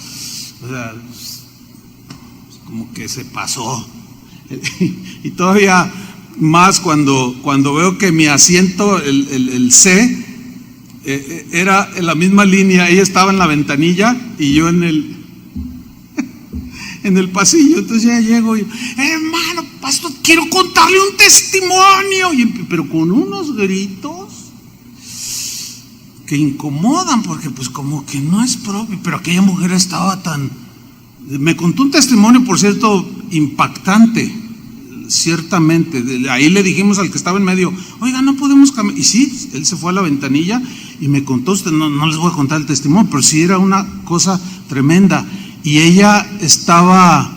como que se pasó. Y todavía más cuando veo que mi asiento, el C, era en la misma línea. Ella estaba en la ventanilla y yo en el pasillo. Entonces ya llego y, hermano, pastor, quiero contarle un testimonio, pero con unos gritos que incomodan, porque pues como que no es propio. Pero aquella mujer estaba me contó un testimonio, por cierto, impactante, ciertamente. Ahí le dijimos al que estaba en medio: oiga, no podemos cambiar. Y sí, él se fue a la ventanilla y me contó. Usted, no les voy a contar el testimonio, pero sí era una cosa tremenda. Y ella estaba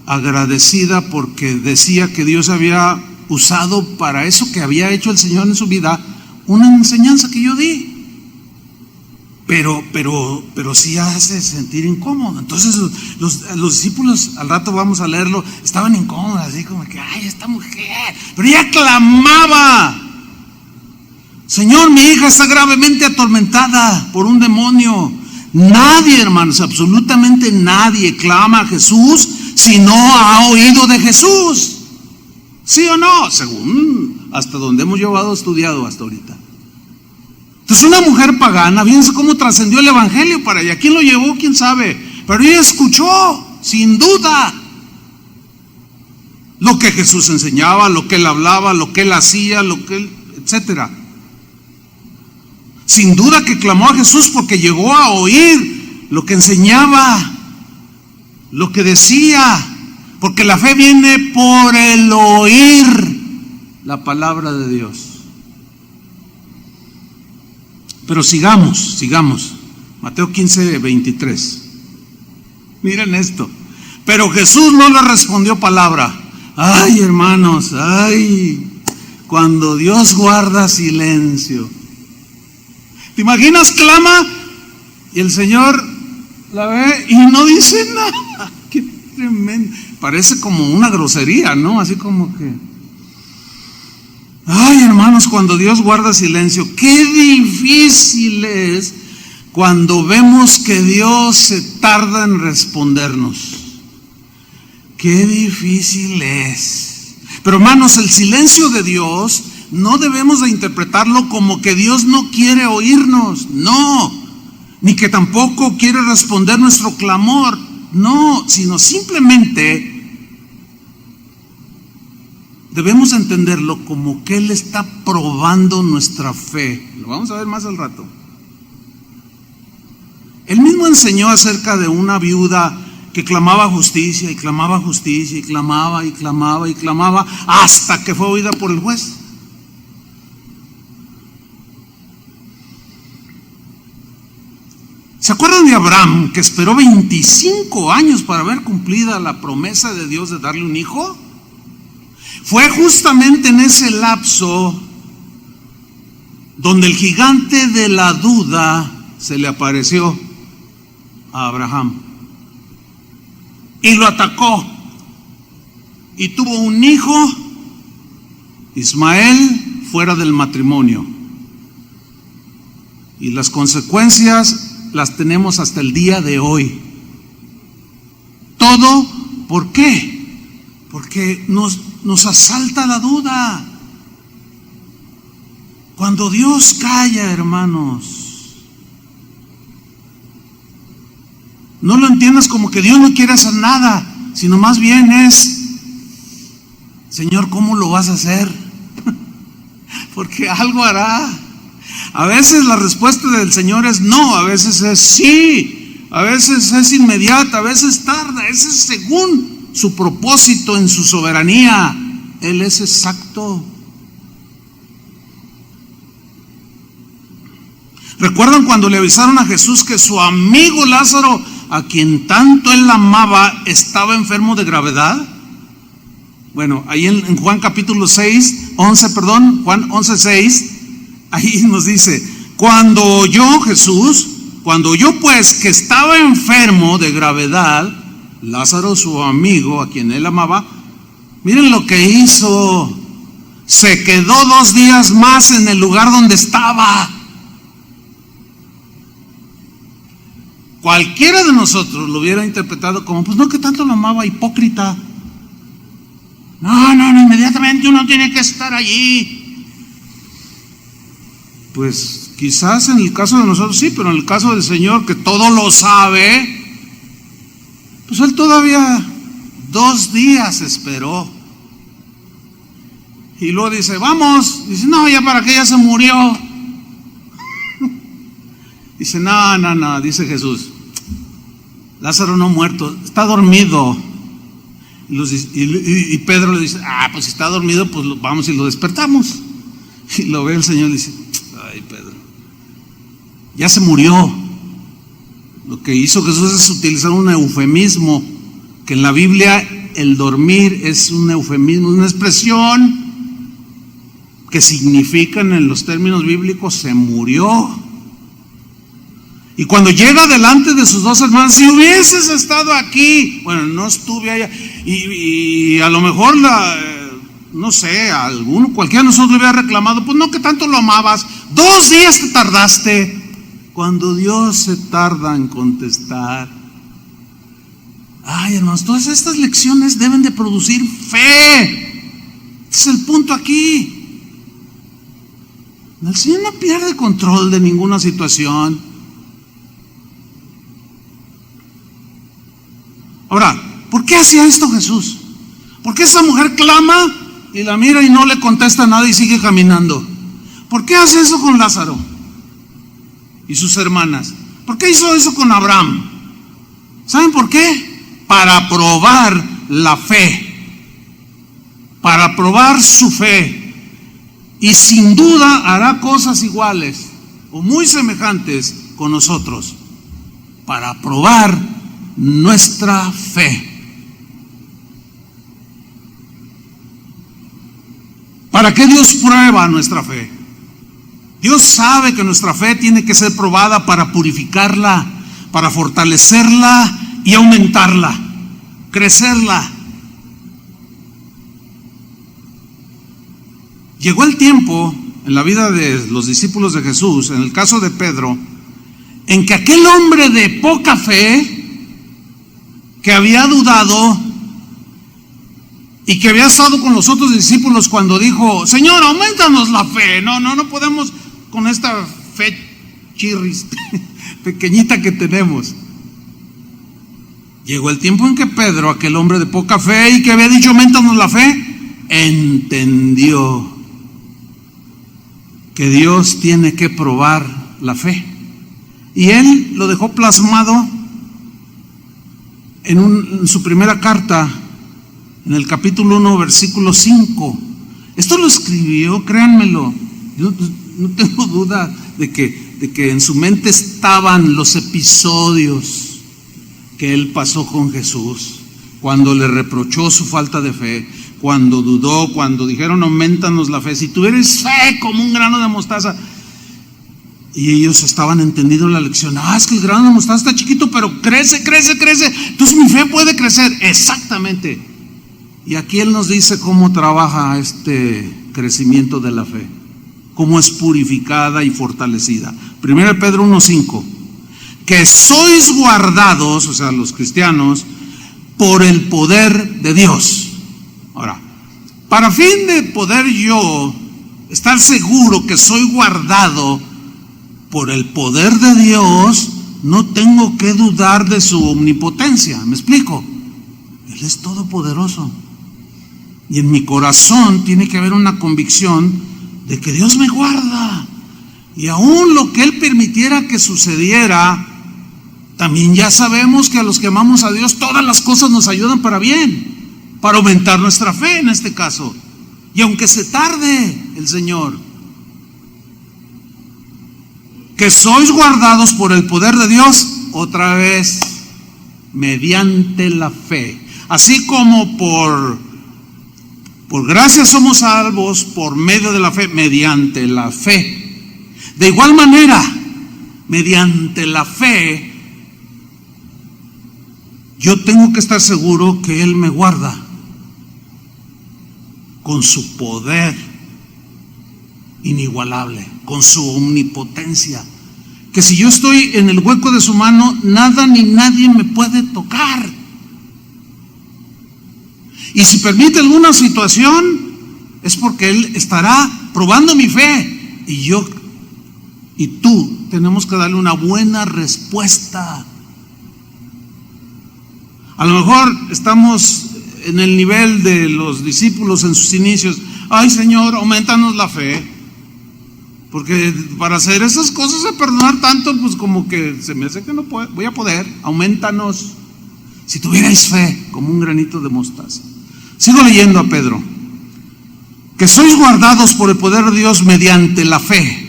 agradecida porque decía que Dios había usado para eso que había hecho el Señor en su vida una enseñanza que yo di. Pero sí hace sentir incómodo. Entonces los discípulos, al rato vamos a leerlo, estaban incómodos, así como que, ay, esta mujer. Pero ella clamaba: Señor, mi hija está gravemente atormentada por un demonio. Nadie, hermanos, absolutamente nadie clama a Jesús si no ha oído de Jesús. ¿Sí o no? Según hasta donde hemos estudiado hasta ahorita. Entonces una mujer pagana, fíjense cómo trascendió el evangelio para allá. ¿Quién lo llevó? ¿Quién sabe? Pero ella escuchó, sin duda, lo que Jesús enseñaba, lo que él hablaba, lo que él hacía, etcétera. Sin duda que clamó a Jesús porque llegó a oír lo que enseñaba, lo que decía, porque la fe viene por el oír la palabra de Dios. Pero sigamos. Mateo 15:23. Miren esto. Pero Jesús no le respondió palabra. Ay, hermanos, cuando Dios guarda silencio. ¿Te imaginas? Clama y el Señor la ve y no dice nada. Qué tremendo. Parece como una grosería, ¿no? Así como que, ay, hermanos, cuando Dios guarda silencio. Qué difícil es cuando vemos que Dios se tarda en respondernos. Qué difícil es. Pero hermanos, el silencio de Dios no debemos de interpretarlo como que Dios no quiere oírnos, no, ni que tampoco quiere responder nuestro clamor, no, sino simplemente debemos entenderlo como que Él está probando nuestra fe. Lo vamos a ver más al rato. Él mismo enseñó acerca de una viuda que clamaba justicia y clamaba justicia y clamaba y clamaba y clamaba hasta que fue oída por el juez. ¿Se acuerdan de Abraham, que esperó 25 años para ver cumplida la promesa de Dios de darle un hijo? Fue justamente en ese lapso donde el gigante de la duda se le apareció a Abraham y lo atacó, y tuvo un hijo, Ismael, fuera del matrimonio, y las consecuencias las tenemos hasta el día de hoy. Todo, ¿por qué? Porque nos asalta la duda. Cuando Dios calla, hermanos, no lo entiendas como que Dios no quiere hacer nada, sino más bien es: Señor, ¿cómo lo vas a hacer? Porque algo hará. A veces la respuesta del Señor es no, a veces es sí, a veces es inmediata, a veces tarda, ese es según su propósito en su soberanía. Él es exacto. ¿Recuerdan cuando le avisaron a Jesús que su amigo Lázaro, a quien tanto él amaba, estaba enfermo de gravedad? Bueno, ahí en Juan capítulo 11, Juan 11:6, ahí nos dice, cuando oyó pues que estaba enfermo de gravedad, Lázaro, su amigo, a quien él amaba, miren lo que hizo, se quedó 2 días más en el lugar donde estaba. Cualquiera de nosotros lo hubiera interpretado como, pues no, que tanto lo amaba, hipócrita. No, inmediatamente uno tiene que estar allí. Pues quizás en el caso de nosotros sí, pero en el caso del Señor, que todo lo sabe, pues Él todavía 2 días esperó. Y luego dice, vamos. Dice, no, ya para qué, ya se murió. Dice, no, dice Jesús, Lázaro no ha muerto, está dormido. Y Pedro le dice, pues si está dormido, pues vamos y lo despertamos. Y lo ve el Señor y dice, ay, Pedro, ya se murió. Lo que hizo Jesús es utilizar un eufemismo, que en la Biblia el dormir es un eufemismo, una expresión que significa en los términos bíblicos se murió. Y cuando llega delante de sus 2 hermanos, si hubieses estado aquí, bueno, no estuve allá, y a lo mejor no sé, cualquiera de nosotros le hubiera reclamado, pues no, que tanto lo amabas, 2 días te tardaste. Cuando Dios se tarda en contestar. Ay, hermanos, todas estas lecciones deben de producir fe. Este es el punto aquí. El Señor no pierde control de ninguna situación. Ahora, ¿por qué hacía esto Jesús? ¿Por qué esa mujer clama y la mira y no le contesta nada y sigue caminando? ¿Por qué hace eso con Lázaro y sus hermanas? ¿Por qué hizo eso con Abraham? ¿Saben por qué? Para probar la fe, para probar su fe. Y sin duda hará cosas iguales o muy semejantes con nosotros, para probar nuestra fe. ¿Para qué Dios prueba nuestra fe? Dios sabe que nuestra fe tiene que ser probada para purificarla, para fortalecerla y aumentarla, crecerla. Llegó el tiempo en la vida de los discípulos de Jesús, en el caso de Pedro, en que aquel hombre de poca fe, que había dudado y que había estado con los otros discípulos cuando dijo, Señor, aumentanos la fe, no podemos con esta fe chirris pequeñita que tenemos. Llegó el tiempo en que Pedro, aquel hombre de poca fe y que había dicho, aumentanos la fe, entendió que Dios tiene que probar la fe. Y él lo dejó plasmado en su primera carta, en el capítulo 1, versículo 5. Esto lo escribió, créanmelo, yo no tengo duda de que en su mente estaban los episodios que él pasó con Jesús, cuando le reprochó su falta de fe, cuando dudó, cuando dijeron, aumentanos la fe, si tuvieras fe como un grano de mostaza. Y ellos estaban entendiendo la lección. Es que el grano de mostaza está chiquito, pero crece. Entonces mi fe puede crecer. Exactamente. Y aquí Él nos dice cómo trabaja este crecimiento de la fe, cómo es purificada y fortalecida. 1 Pedro 1:5. Que sois guardados, o sea, los cristianos, por el poder de Dios. Ahora, para fin de poder yo estar seguro que soy guardado por el poder de Dios, no tengo que dudar de su omnipotencia. ¿Me explico? Él es todopoderoso. Y en mi corazón tiene que haber una convicción de que Dios me guarda. Y aún lo que Él permitiera que sucediera, también ya sabemos que a los que amamos a Dios todas las cosas nos ayudan para bien, para aumentar nuestra fe en este caso. Y aunque se tarde el Señor, que sois guardados por el poder de Dios, otra vez, mediante la fe. Así como por gracia somos salvos por medio de la fe, mediante la fe. De igual manera, mediante la fe, yo tengo que estar seguro que Él me guarda con su poder inigualable, con su omnipotencia, que si yo estoy en el hueco de su mano, nada ni nadie me puede tocar. Y si permite alguna situación, es porque Él estará probando mi fe, y yo y tú tenemos que darle una buena respuesta. A lo mejor estamos en el nivel de los discípulos en sus inicios. Ay, Señor, aumentanos la fe, porque para hacer esas cosas de perdonar tanto, pues como que se me hace que no voy a poder. Aumentanos. Si tuvierais fe como un granito de mostaza. Sigo leyendo a Pedro. Que sois guardados por el poder de Dios mediante la fe,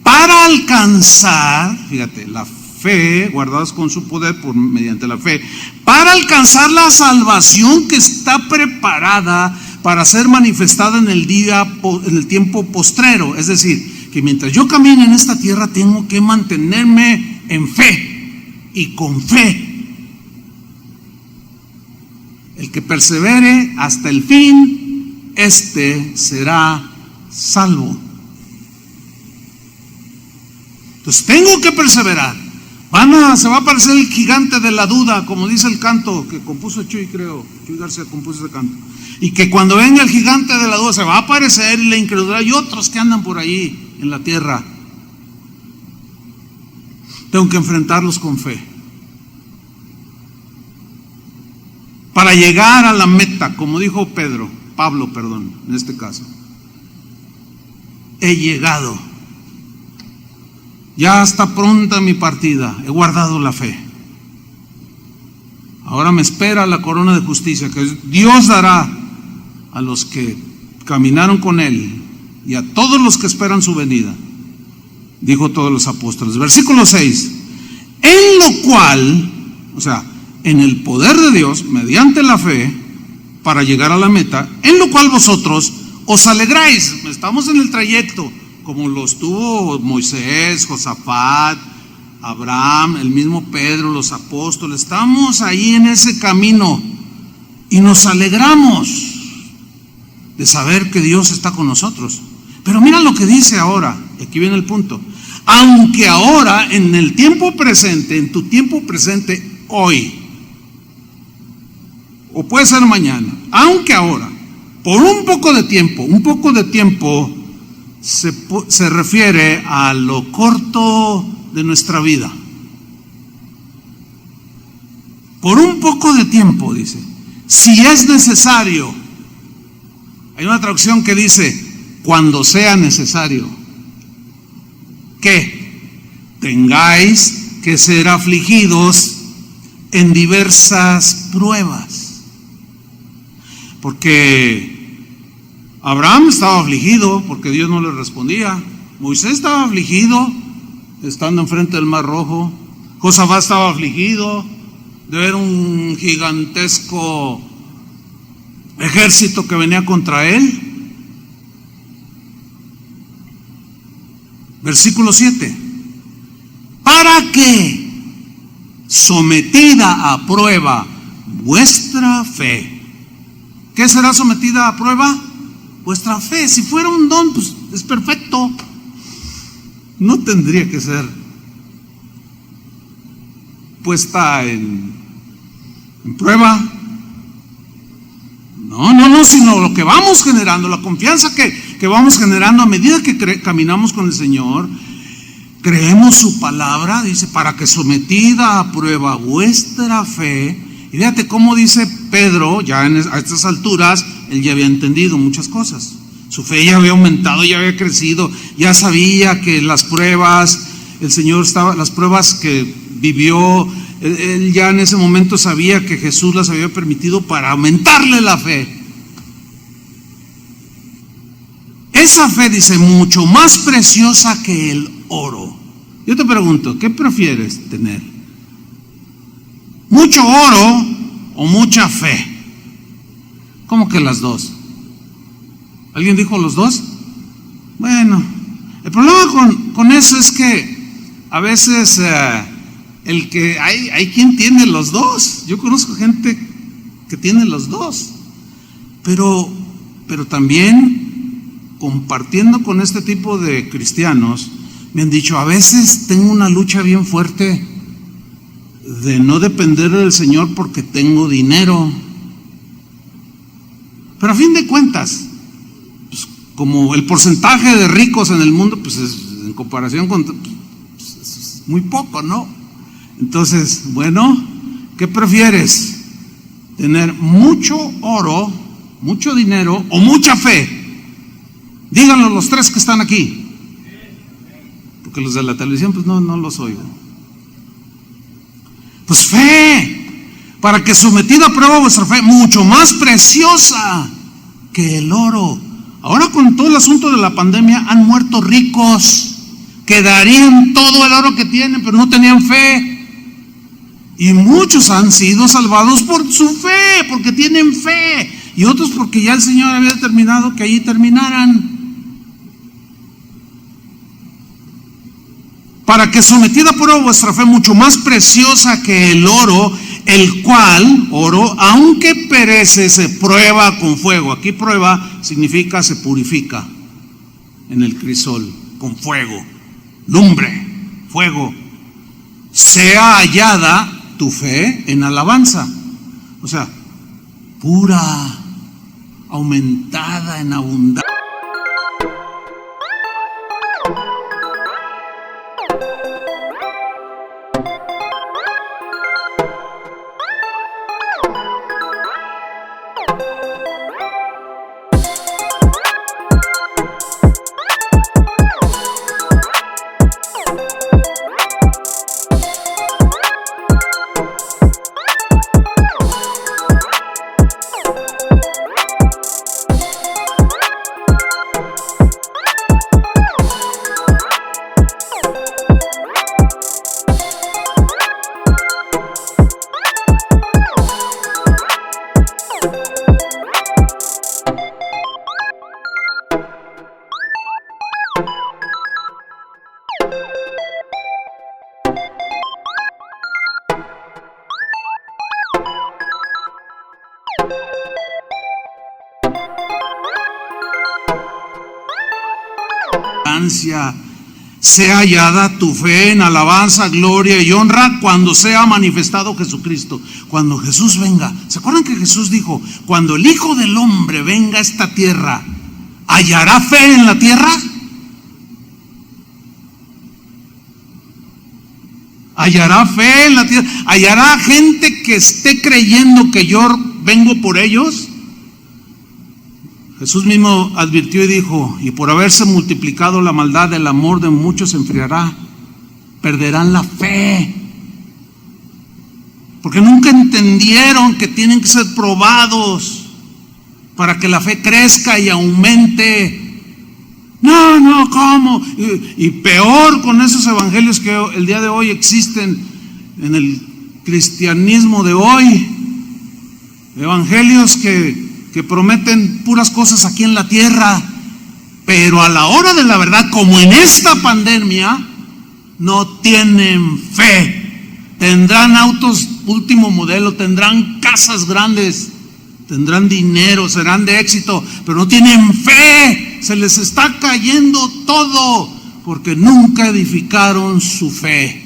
para alcanzar, fíjate, la fe, guardados con su poder mediante la fe, para alcanzar la salvación que está preparada para ser manifestada en el tiempo postrero. Es decir, que mientras yo camine en esta tierra tengo que mantenerme en fe y con fe. El que persevere hasta el fin, este será salvo. Entonces tengo que perseverar. Se va a aparecer el gigante de la duda, como dice el canto que compuso Chuy García compuso ese canto. Y que cuando venga el gigante de la duda se va a aparecer, y la incredulidad y otros que andan por ahí en la tierra. Tengo que enfrentarlos con fe. Para llegar a la meta, como dijo Pablo, en este caso. He llegado. Ya está pronta mi partida, he guardado la fe. Ahora me espera la corona de justicia que Dios dará a los que caminaron con Él y a todos los que esperan su venida, dijo todos los apóstoles. Versículo 6, en lo cual, o sea, en el poder de Dios, mediante la fe, para llegar a la meta, en lo cual vosotros os alegráis. Estamos en el trayecto, como lo estuvo Moisés, Josafat, Abraham, el mismo Pedro, los apóstoles. Estamos ahí en ese camino y nos alegramos de saber que Dios está con nosotros. Pero mira lo que dice ahora, aquí viene el punto. Aunque ahora, en el tiempo presente, en tu tiempo presente, hoy, o puede ser mañana, aunque ahora, por un poco de tiempo se refiere a lo corto de nuestra vida. Por un poco de tiempo, dice, si es necesario. Hay una traducción que dice, cuando sea necesario, que tengáis que ser afligidos en diversas pruebas. Porque Abraham estaba afligido porque Dios no le respondía. Moisés estaba afligido estando enfrente del Mar Rojo. Josafat estaba afligido de ver un gigantesco ejército que venía contra él. Versículo 7. Para que, sometida a prueba vuestra fe. ¿Qué será sometida a prueba? Vuestra fe. Si fuera un don, pues es perfecto. No tendría que ser puesta en prueba. No, sino lo que vamos generando, la confianza que vamos generando a medida que caminamos con el Señor, creemos su palabra, dice, para que sometida a prueba vuestra fe. Y fíjate cómo dice Pedro, ya a estas alturas, él ya había entendido muchas cosas. Su fe ya había aumentado, ya había crecido, ya sabía que las pruebas, las pruebas que vivió, él ya en ese momento sabía que Jesús las había permitido para aumentarle la fe. Esa fe, dice, mucho más preciosa que el oro. Yo te pregunto, ¿qué prefieres tener? ¿Mucho oro o mucha fe? ¿Cómo que las dos? ¿Alguien dijo los dos? Bueno, el problema con eso es que a veces hay quien tiene los dos. Yo conozco gente que tiene los dos, pero también compartiendo con este tipo de cristianos me han dicho, a veces tengo una lucha bien fuerte de no depender del Señor porque tengo dinero. Pero a fin de cuentas, pues, como el porcentaje de ricos en el mundo, pues en comparación con pues, es muy poco, ¿no? Entonces, bueno, ¿qué prefieres? ¿Tener mucho oro, mucho dinero o mucha fe? Díganlo los tres que están aquí, porque los de la televisión pues no los oigo. Pues fe, para que sometida a prueba vuestra fe, mucho más preciosa que el oro. Ahora con todo el asunto de la pandemia han muerto ricos que darían todo el oro que tienen, pero no tenían fe. Y muchos han sido salvados por su fe, porque tienen fe, y otros porque ya el Señor había determinado que allí terminaran. Para que sometida a prueba vuestra fe, mucho más preciosa que el oro, el cual, oro, aunque perece, se prueba con fuego. Aquí prueba significa se purifica en el crisol, con fuego, lumbre, fuego. Sea hallada tu fe en alabanza. O sea, pura, aumentada en abundancia. Sea hallada tu fe en alabanza, gloria y honra cuando sea manifestado Jesucristo, cuando Jesús venga. ¿Se acuerdan que Jesús dijo, cuando el Hijo del Hombre venga a esta tierra, ¿hallará fe en la tierra? ¿Hallará fe en la tierra? ¿Hallará gente que esté creyendo que yo vengo por ellos? Jesús mismo advirtió y dijo, y por haberse multiplicado la maldad, el amor de muchos se enfriará, perderán la fe, porque nunca entendieron que tienen que ser probados para que la fe crezca y aumente. No, ¿cómo? Y peor con esos evangelios que el día de hoy existen en el cristianismo de hoy, evangelios que prometen puras cosas aquí en la tierra, pero a la hora de la verdad, como en esta pandemia, no tienen fe. Tendrán autos último modelo, tendrán casas grandes, tendrán dinero, serán de éxito, pero no tienen fe. Se les está cayendo todo porque nunca edificaron su fe.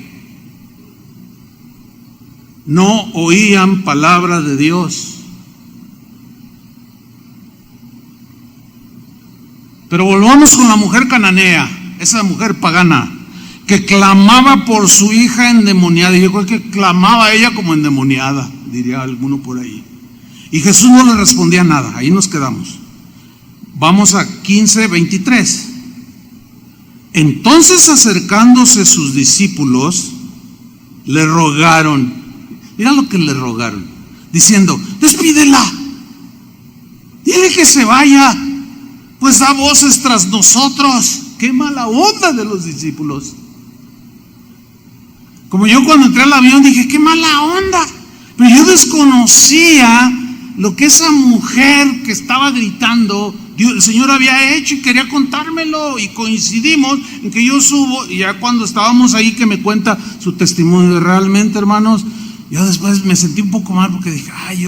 No oían palabra de Dios. Pero volvamos con la mujer cananea, esa mujer pagana, que clamaba por su hija endemoniada. Y yo creo que clamaba ella como endemoniada, diría alguno por ahí. Y Jesús no le respondía nada, ahí nos quedamos. Vamos a 15:23. Entonces, acercándose sus discípulos, le rogaron. Mira lo que le rogaron, diciendo: despídela, dile que se vaya, pues da voces tras nosotros. Qué mala onda de los discípulos. Como yo cuando entré al avión dije: qué mala onda. Pero yo desconocía lo que esa mujer que estaba gritando, el Señor había hecho, y quería contármelo, y coincidimos en que yo subo, y ya cuando estábamos ahí que me cuenta su testimonio. Realmente, hermanos, yo después me sentí un poco mal porque dije: ay,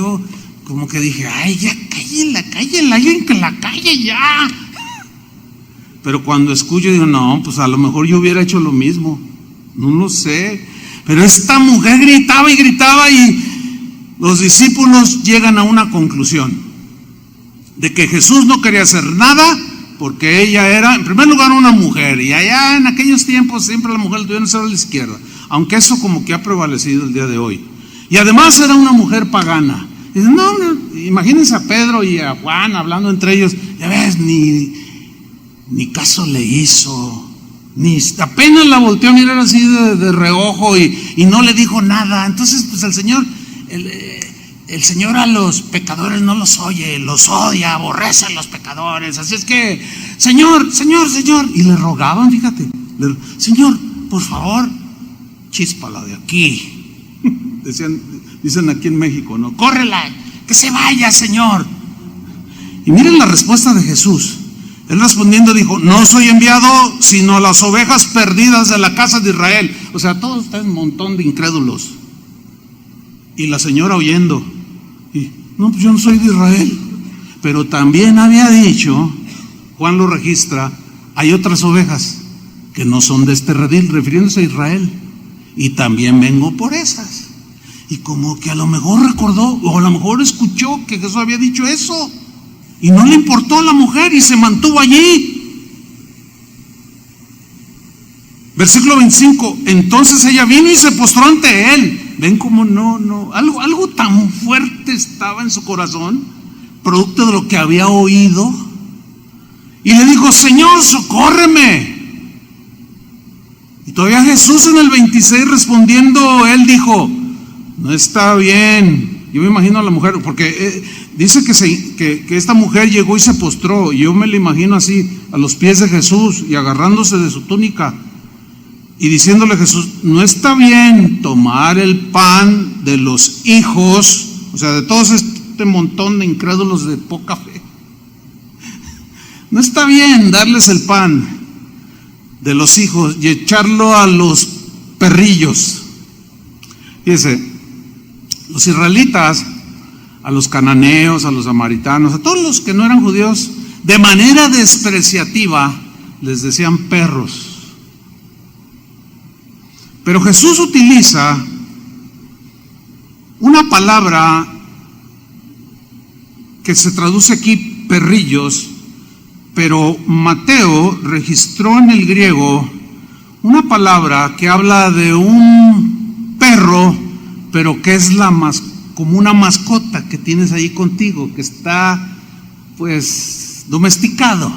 ya cállenla, alguien que la calle ya. Pero cuando escucho digo: no, pues a lo mejor yo hubiera hecho lo mismo, no lo sé. Pero esta mujer gritaba y gritaba, y los discípulos llegan a una conclusión de que Jesús no quería hacer nada porque ella era, en primer lugar, una mujer, y allá en aquellos tiempos siempre la mujer la tuvieron que ser a la izquierda, aunque eso como que ha prevalecido el día de hoy. Y además era una mujer pagana. Y no, imagínense a Pedro y a Juan hablando entre ellos. Ya ves, ni caso le hizo, ni apenas la volteó a mirar así de reojo, y no le dijo nada. Entonces, pues el Señor a los pecadores no los oye, los odia, aborrece a los pecadores. Así es que, Señor, y le rogaban, fíjate, Señor, por favor, chíspala de aquí. Dicen aquí en México, ¿no? Córrela, que se vaya, Señor. Y miren la respuesta de Jesús. Él respondiendo dijo: no soy enviado sino a las ovejas perdidas de la casa de Israel. O sea, todos están un montón de incrédulos. Y la señora oyendo: y, no, pues yo no soy de Israel. Pero también había dicho, Juan lo registra, hay otras ovejas que no son de este redil, refiriéndose a Israel, y también vengo por esas. Y como que a lo mejor recordó, o a lo mejor escuchó que Jesús había dicho eso, y no le importó a la mujer y se mantuvo allí. Versículo 25. Entonces ella vino y se postró ante él. Ven cómo algo tan fuerte estaba en su corazón, producto de lo que había oído, y le dijo: Señor, socórreme. Y todavía Jesús en el 26 respondiendo, él dijo: no está bien. Yo me imagino a la mujer, porque dice que esta mujer llegó y se postró. Yo me la imagino así, a los pies de Jesús, y agarrándose de su túnica, y diciéndole a Jesús: no está bien tomar el pan de los hijos, o sea, de todos este montón de incrédulos de poca fe. No está bien darles el pan de los hijos y echarlo a los perrillos. Fíjese, los israelitas, a los cananeos, a los samaritanos, a todos los que no eran judíos, de manera despreciativa les decían perros. Pero Jesús utiliza una palabra que se traduce aquí perrillos, pero Mateo registró en el griego una palabra que habla de un perro, pero que es como una mascota que tienes ahí contigo, que está pues domesticado.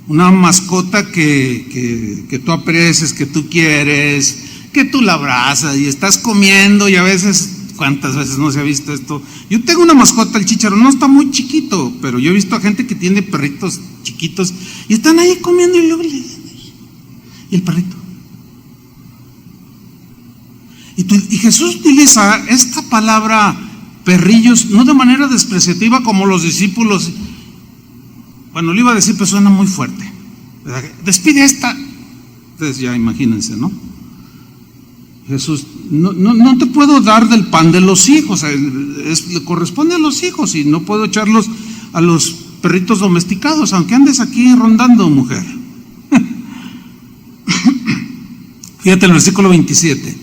Una mascota que tú aprecias, que tú quieres, que tú la abrazas y estás comiendo, y a veces, ¿cuántas veces no se ha visto esto? Yo tengo una mascota, el Chícharo, no está muy chiquito, pero yo he visto a gente que tiene perritos chiquitos y están ahí comiendo, y luego y el perrito. Y Jesús utiliza esta palabra perrillos, no de manera despreciativa como los discípulos. Bueno, le iba a decir, pero suena muy fuerte. Despide a esta. Ustedes ya imagínense, ¿no? Jesús, no te puedo dar del pan de los hijos, le corresponde a los hijos, y no puedo echarlos a los perritos domesticados, aunque andes aquí rondando, mujer. Fíjate el versículo 27.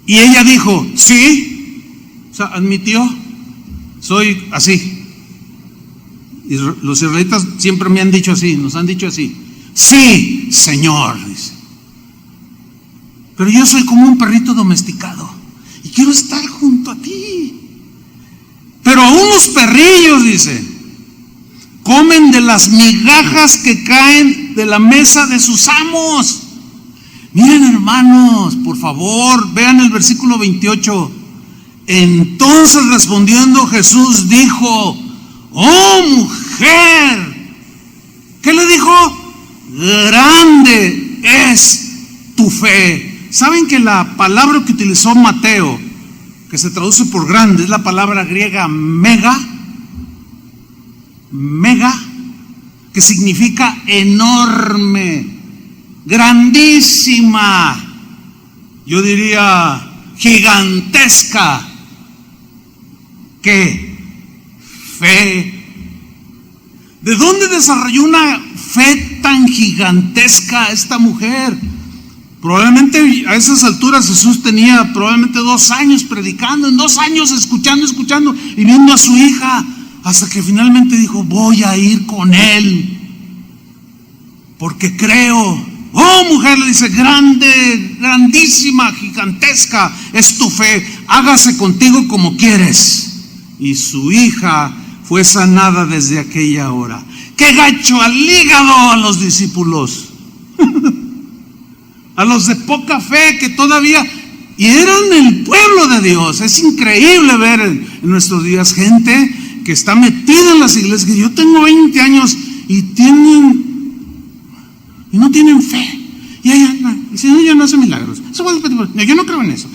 Y ella dijo: sí, o sea, admitió, soy así. Y los israelitas siempre me han dicho así, nos han dicho así: sí, Señor, dice, pero yo soy como un perrito domesticado y quiero estar junto a ti. Pero a unos perrillos, dice, comen de las migajas que caen de la mesa de sus amos. Miren, hermanos, por favor, vean el versículo 28. Entonces respondiendo Jesús dijo: oh mujer, ¿qué le dijo? Grande es tu fe. ¿Saben que la palabra que utilizó Mateo, que se traduce por grande, es la palabra griega mega, que significa enorme, grandísima, yo diría gigantesca? ¿Qué? Fe. ¿De dónde desarrolló una fe tan gigantesca esta mujer? Probablemente a esas alturas Jesús tenía probablemente 2 años predicando, en 2 años escuchando y viendo a su hija, hasta que finalmente dijo: voy a ir con él, porque creo. Oh mujer, le dice, grande, grandísima, gigantesca es tu fe, hágase contigo como quieres. Y su hija fue sanada desde aquella hora. ¡Qué gacho al hígado a los discípulos! A los de poca fe que todavía, y eran el pueblo de Dios. Es increíble ver en nuestros días gente que está metida en las iglesias, que yo tengo 20 años y no tienen fe. Y ahí andan, el Señor ya no hace milagros. No, yo no creo en eso.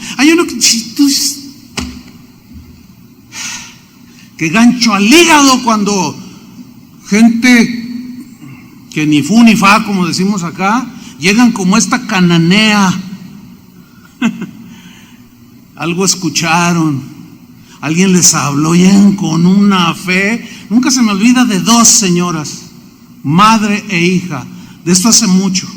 Qué gancho al hígado cuando gente que ni fu ni fa, como decimos acá, llegan como esta cananea. Algo escucharon, alguien les habló, llegan con una fe. Nunca se me olvida de 2 señoras, madre e hija, de esto hace mucho,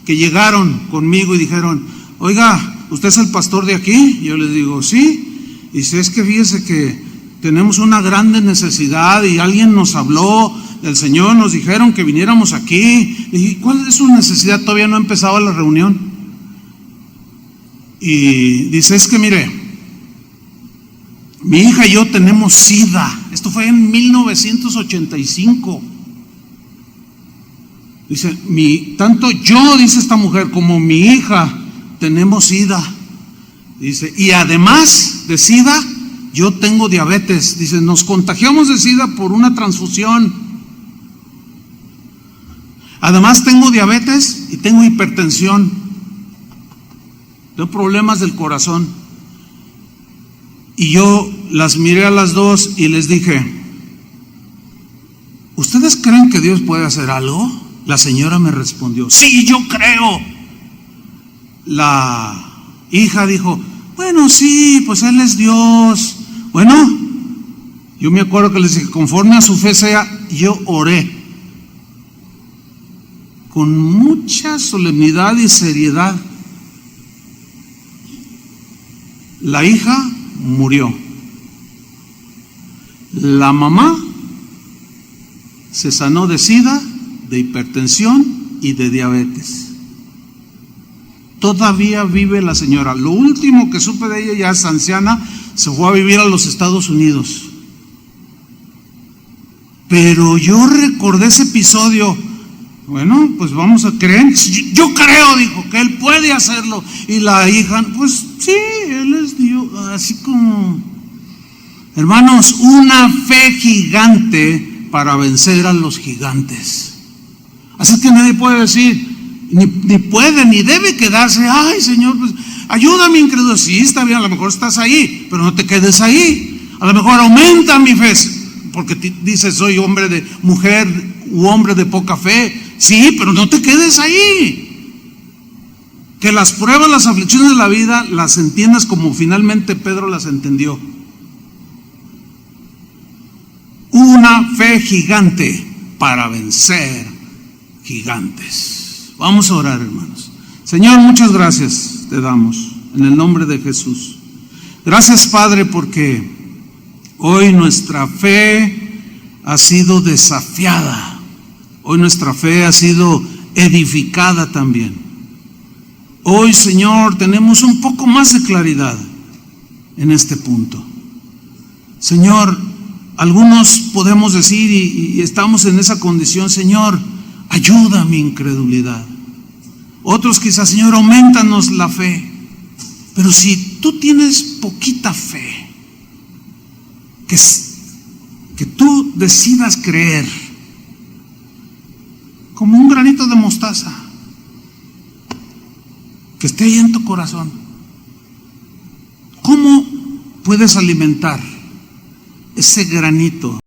que llegaron conmigo y dijeron: oiga, ¿usted es el pastor de aquí? Y yo les digo: sí. Y dice: es que fíjese que tenemos una grande necesidad y alguien nos habló del Señor, nos dijeron que viniéramos aquí. Y dije: ¿cuál es su necesidad? Todavía no empezaba la reunión. Y dice: es que mire, mi hija y yo tenemos SIDA. Esto fue en 1985. Dice: tanto yo, dice esta mujer, como mi hija tenemos SIDA. Dice: y además de SIDA, yo tengo diabetes. Dice: nos contagiamos de SIDA por una transfusión. Además tengo diabetes y tengo hipertensión. Tengo problemas del corazón. Y yo las miré a las 2 y les dije: ¿ustedes creen que Dios puede hacer algo? La señora me respondió: sí, yo creo. La hija dijo: bueno, sí, pues Él es Dios. Bueno, yo me acuerdo que les dije: conforme a su fe sea. Yo oré con mucha solemnidad y seriedad. La hija murió. La mamá se sanó de SIDA, de hipertensión y de diabetes. Todavía vive la señora. Lo último que supe de ella, ya es anciana, se fue a vivir a los Estados Unidos. Pero yo recordé ese episodio. Bueno, pues vamos a creer. Yo creo, dijo, que Él puede hacerlo. Y la hija: pues sí, Él es Dios. Así como, hermanos, una fe gigante para vencer a los gigantes. Así que nadie puede decir, ni puede, ni debe quedarse: ay, Señor, pues ayúdame, incrédulo. Sí, está bien, a lo mejor estás ahí, pero no te quedes ahí. A lo mejor aumenta mi fe, porque dices: soy hombre de mujer u hombre de poca fe. Sí, pero no te quedes ahí. Que las pruebas, las aflicciones de la vida las entiendas como finalmente Pedro las entendió. Una fe gigante para vencer gigantes. Vamos a orar, hermanos. Señor, muchas gracias te damos en el nombre de Jesús. Gracias, Padre, porque hoy nuestra fe ha sido desafiada. Hoy nuestra fe ha sido edificada también. Hoy, Señor, tenemos un poco más de claridad en este punto. Señor, Algunos podemos decir y estamos en esa condición: Señor, ayuda a mi incredulidad. Otros quizás: Señor, aumentanos la fe. Pero si tú tienes poquita fe, que tú decidas creer como un granito de mostaza, que esté ahí en tu corazón, ¿cómo puedes alimentar ese granito